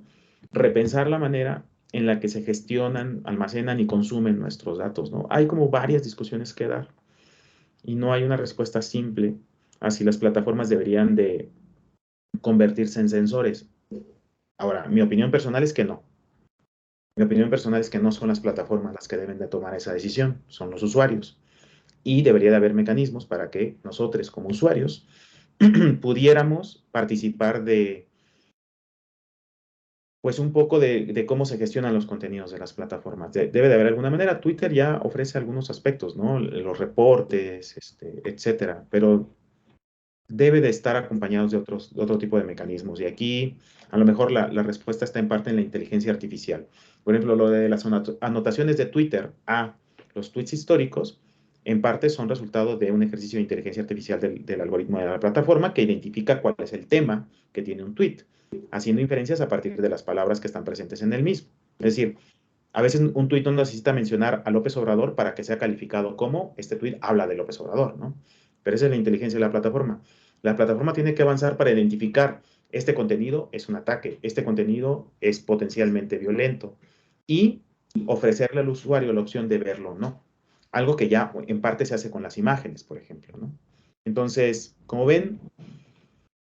repensar la manera en la que se gestionan, almacenan y consumen nuestros datos, ¿no? Hay como varias discusiones que dar y no hay una respuesta simple a si las plataformas deberían de convertirse en censores. Ahora, mi opinión personal es que no. Mi opinión personal es que no son las plataformas las que deben de tomar esa decisión, son los usuarios. Y debería de haber mecanismos para que nosotros como usuarios pudiéramos participar de, pues un poco de cómo se gestionan los contenidos de las plataformas. Debe de haber alguna manera. Twitter ya ofrece algunos aspectos, ¿no? Los reportes, etcétera, pero debe de estar acompañados de otro tipo de mecanismos. Y aquí, a lo mejor la respuesta está en parte en la inteligencia artificial. Por ejemplo, lo de las anotaciones de Twitter a los tweets históricos, en parte son resultado de un ejercicio de inteligencia artificial del algoritmo de la plataforma que identifica cuál es el tema que tiene un tweet, haciendo inferencias a partir de las palabras que están presentes en el mismo. Es decir, a veces un tuit no necesita mencionar a López Obrador para que sea calificado como este tuit habla de López Obrador, ¿no? Pero esa es la inteligencia de la plataforma. La plataforma tiene que avanzar para identificar este contenido es un ataque, este contenido es potencialmente violento y ofrecerle al usuario la opción de verlo o no. Algo que ya en parte se hace con las imágenes, por ejemplo, ¿no? Entonces, como ven,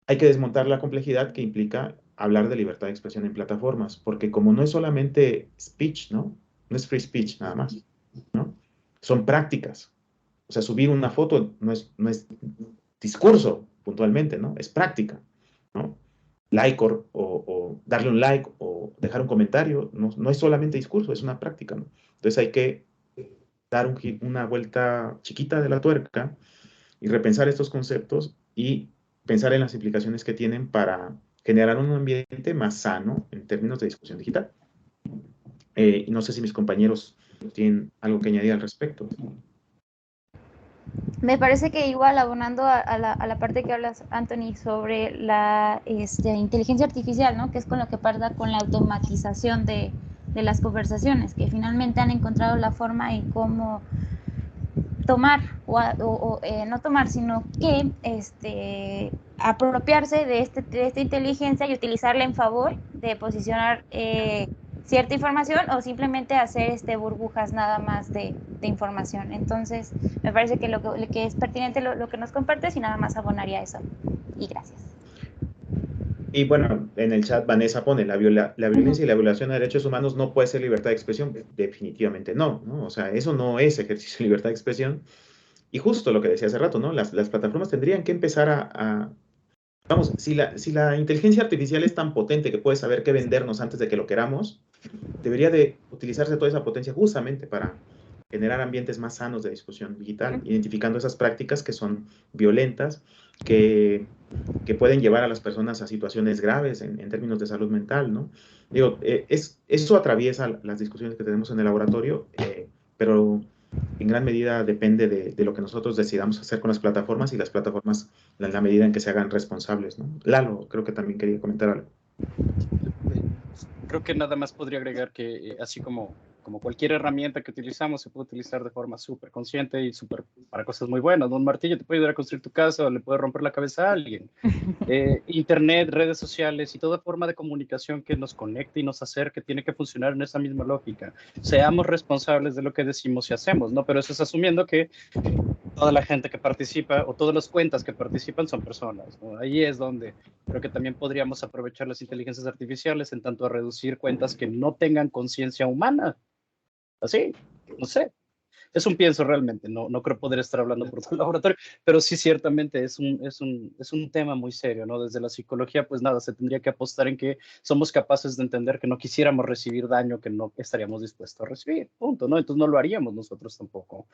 hay que desmontar la complejidad que implica hablar de libertad de expresión en plataformas, porque como no es solamente speech, ¿no? No es free speech nada más, ¿no? Son prácticas. O sea, subir una foto no es discurso puntualmente, ¿no? Es práctica, ¿no? Like o darle un like o dejar un comentario, no es solamente discurso, es una práctica, ¿no? Entonces hay que dar una vuelta chiquita de la tuerca y repensar estos conceptos y pensar en las implicaciones que tienen para generar un ambiente más sano en términos de discusión digital. Y no sé si mis compañeros tienen algo que añadir al respecto. Me parece que igual abonando a la parte que hablas, Anthony, sobre la inteligencia artificial, ¿no? Que es con lo que pasa con la automatización de las conversaciones, que finalmente han encontrado la forma en cómo tomar, no tomar, sino que apropiarse de esta inteligencia y utilizarla en favor de posicionar cierta información o simplemente hacer burbujas nada más de información. Entonces, me parece que lo que es pertinente lo que nos compartes y nada más abonaría eso. Y gracias. Y bueno, en el chat Vanessa pone, la violencia y la violación de derechos humanos no puede ser libertad de expresión. Definitivamente no, ¿no? O sea, eso no es ejercicio de libertad de expresión. Y justo lo que decía hace rato, ¿no? Las plataformas tendrían que empezar vamos, si la inteligencia artificial es tan potente que puede saber qué vendernos antes de que lo queramos, debería de utilizarse toda esa potencia justamente para generar ambientes más sanos de discusión digital, identificando esas prácticas que son violentas, que pueden llevar a las personas a situaciones graves en términos de salud mental, ¿no? Digo, eso atraviesa las discusiones que tenemos en el laboratorio, pero en gran medida depende de lo que nosotros decidamos hacer con las plataformas y las plataformas en la medida en que se hagan responsables, ¿no? Lalo, creo que también quería comentar algo. Creo que nada más podría agregar que así como cualquier herramienta que utilizamos se puede utilizar de forma súper consciente y para cosas muy buenas. Un martillo te puede ayudar a construir tu casa o le puede romper la cabeza a alguien. Internet, redes sociales y toda forma de comunicación que nos conecte y nos acerque tiene que funcionar en esa misma lógica. Seamos responsables de lo que decimos y hacemos, ¿no? Pero eso es asumiendo que toda la gente que participa o todas las cuentas que participan son personas, ¿no? Ahí es donde creo que también podríamos aprovechar las inteligencias artificiales en tanto a reducir cuentas que no tengan conciencia humana. Así, no sé. Es un pienso realmente, no creo poder estar hablando por todo el laboratorio, pero sí ciertamente es un tema muy serio, ¿no? Desde la psicología, pues nada, se tendría que apostar en que somos capaces de entender que no quisiéramos recibir daño que no estaríamos dispuestos a recibir, punto, ¿no? Entonces no lo haríamos nosotros tampoco.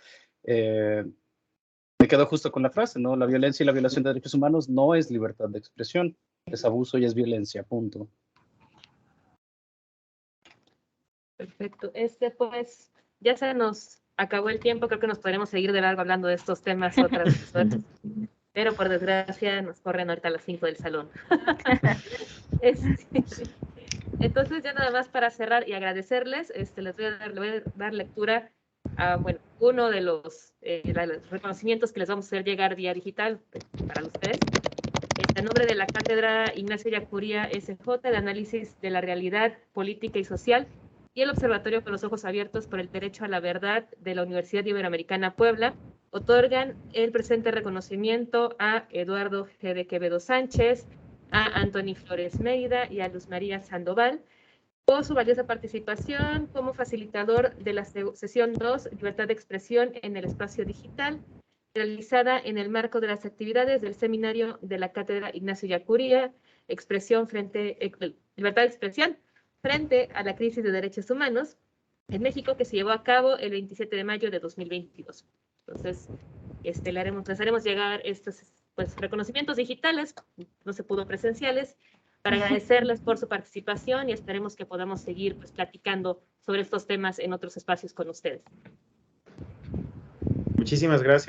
Me quedo justo con la frase, ¿no? La violencia y la violación de derechos humanos no es libertad de expresión, es abuso y es violencia, punto. Perfecto. Pues ya se nos acabó el tiempo, creo que nos podremos seguir de largo hablando de estos temas otras veces, pero por desgracia nos corren ahorita a las 5 del salón. Entonces ya nada más para cerrar y agradecerles, les voy a dar lectura a uno de los reconocimientos que les vamos a hacer llegar vía digital para ustedes. En nombre de la Cátedra Ignacio Ellacuría SJ de Análisis de la Realidad Política y Social y el Observatorio con los Ojos Abiertos por el Derecho a la Verdad de la Universidad Iberoamericana Puebla, otorgan el presente reconocimiento a Eduardo G. de Quevedo Sánchez, a Anthony Flores Mérida y a Luz María Sandoval por su valiosa participación como facilitador de la sesión 2, Libertad de Expresión en el Espacio Digital, realizada en el marco de las actividades del seminario de la Cátedra Ignacio Ellacuría, Libertad de Expresión frente a la crisis de derechos humanos en México, que se llevó a cabo el 27 de mayo de 2022. Entonces, les haremos llegar estos reconocimientos digitales, no se pudo presenciales, para agradecerles por su participación y esperemos que podamos seguir platicando sobre estos temas en otros espacios con ustedes. Muchísimas gracias.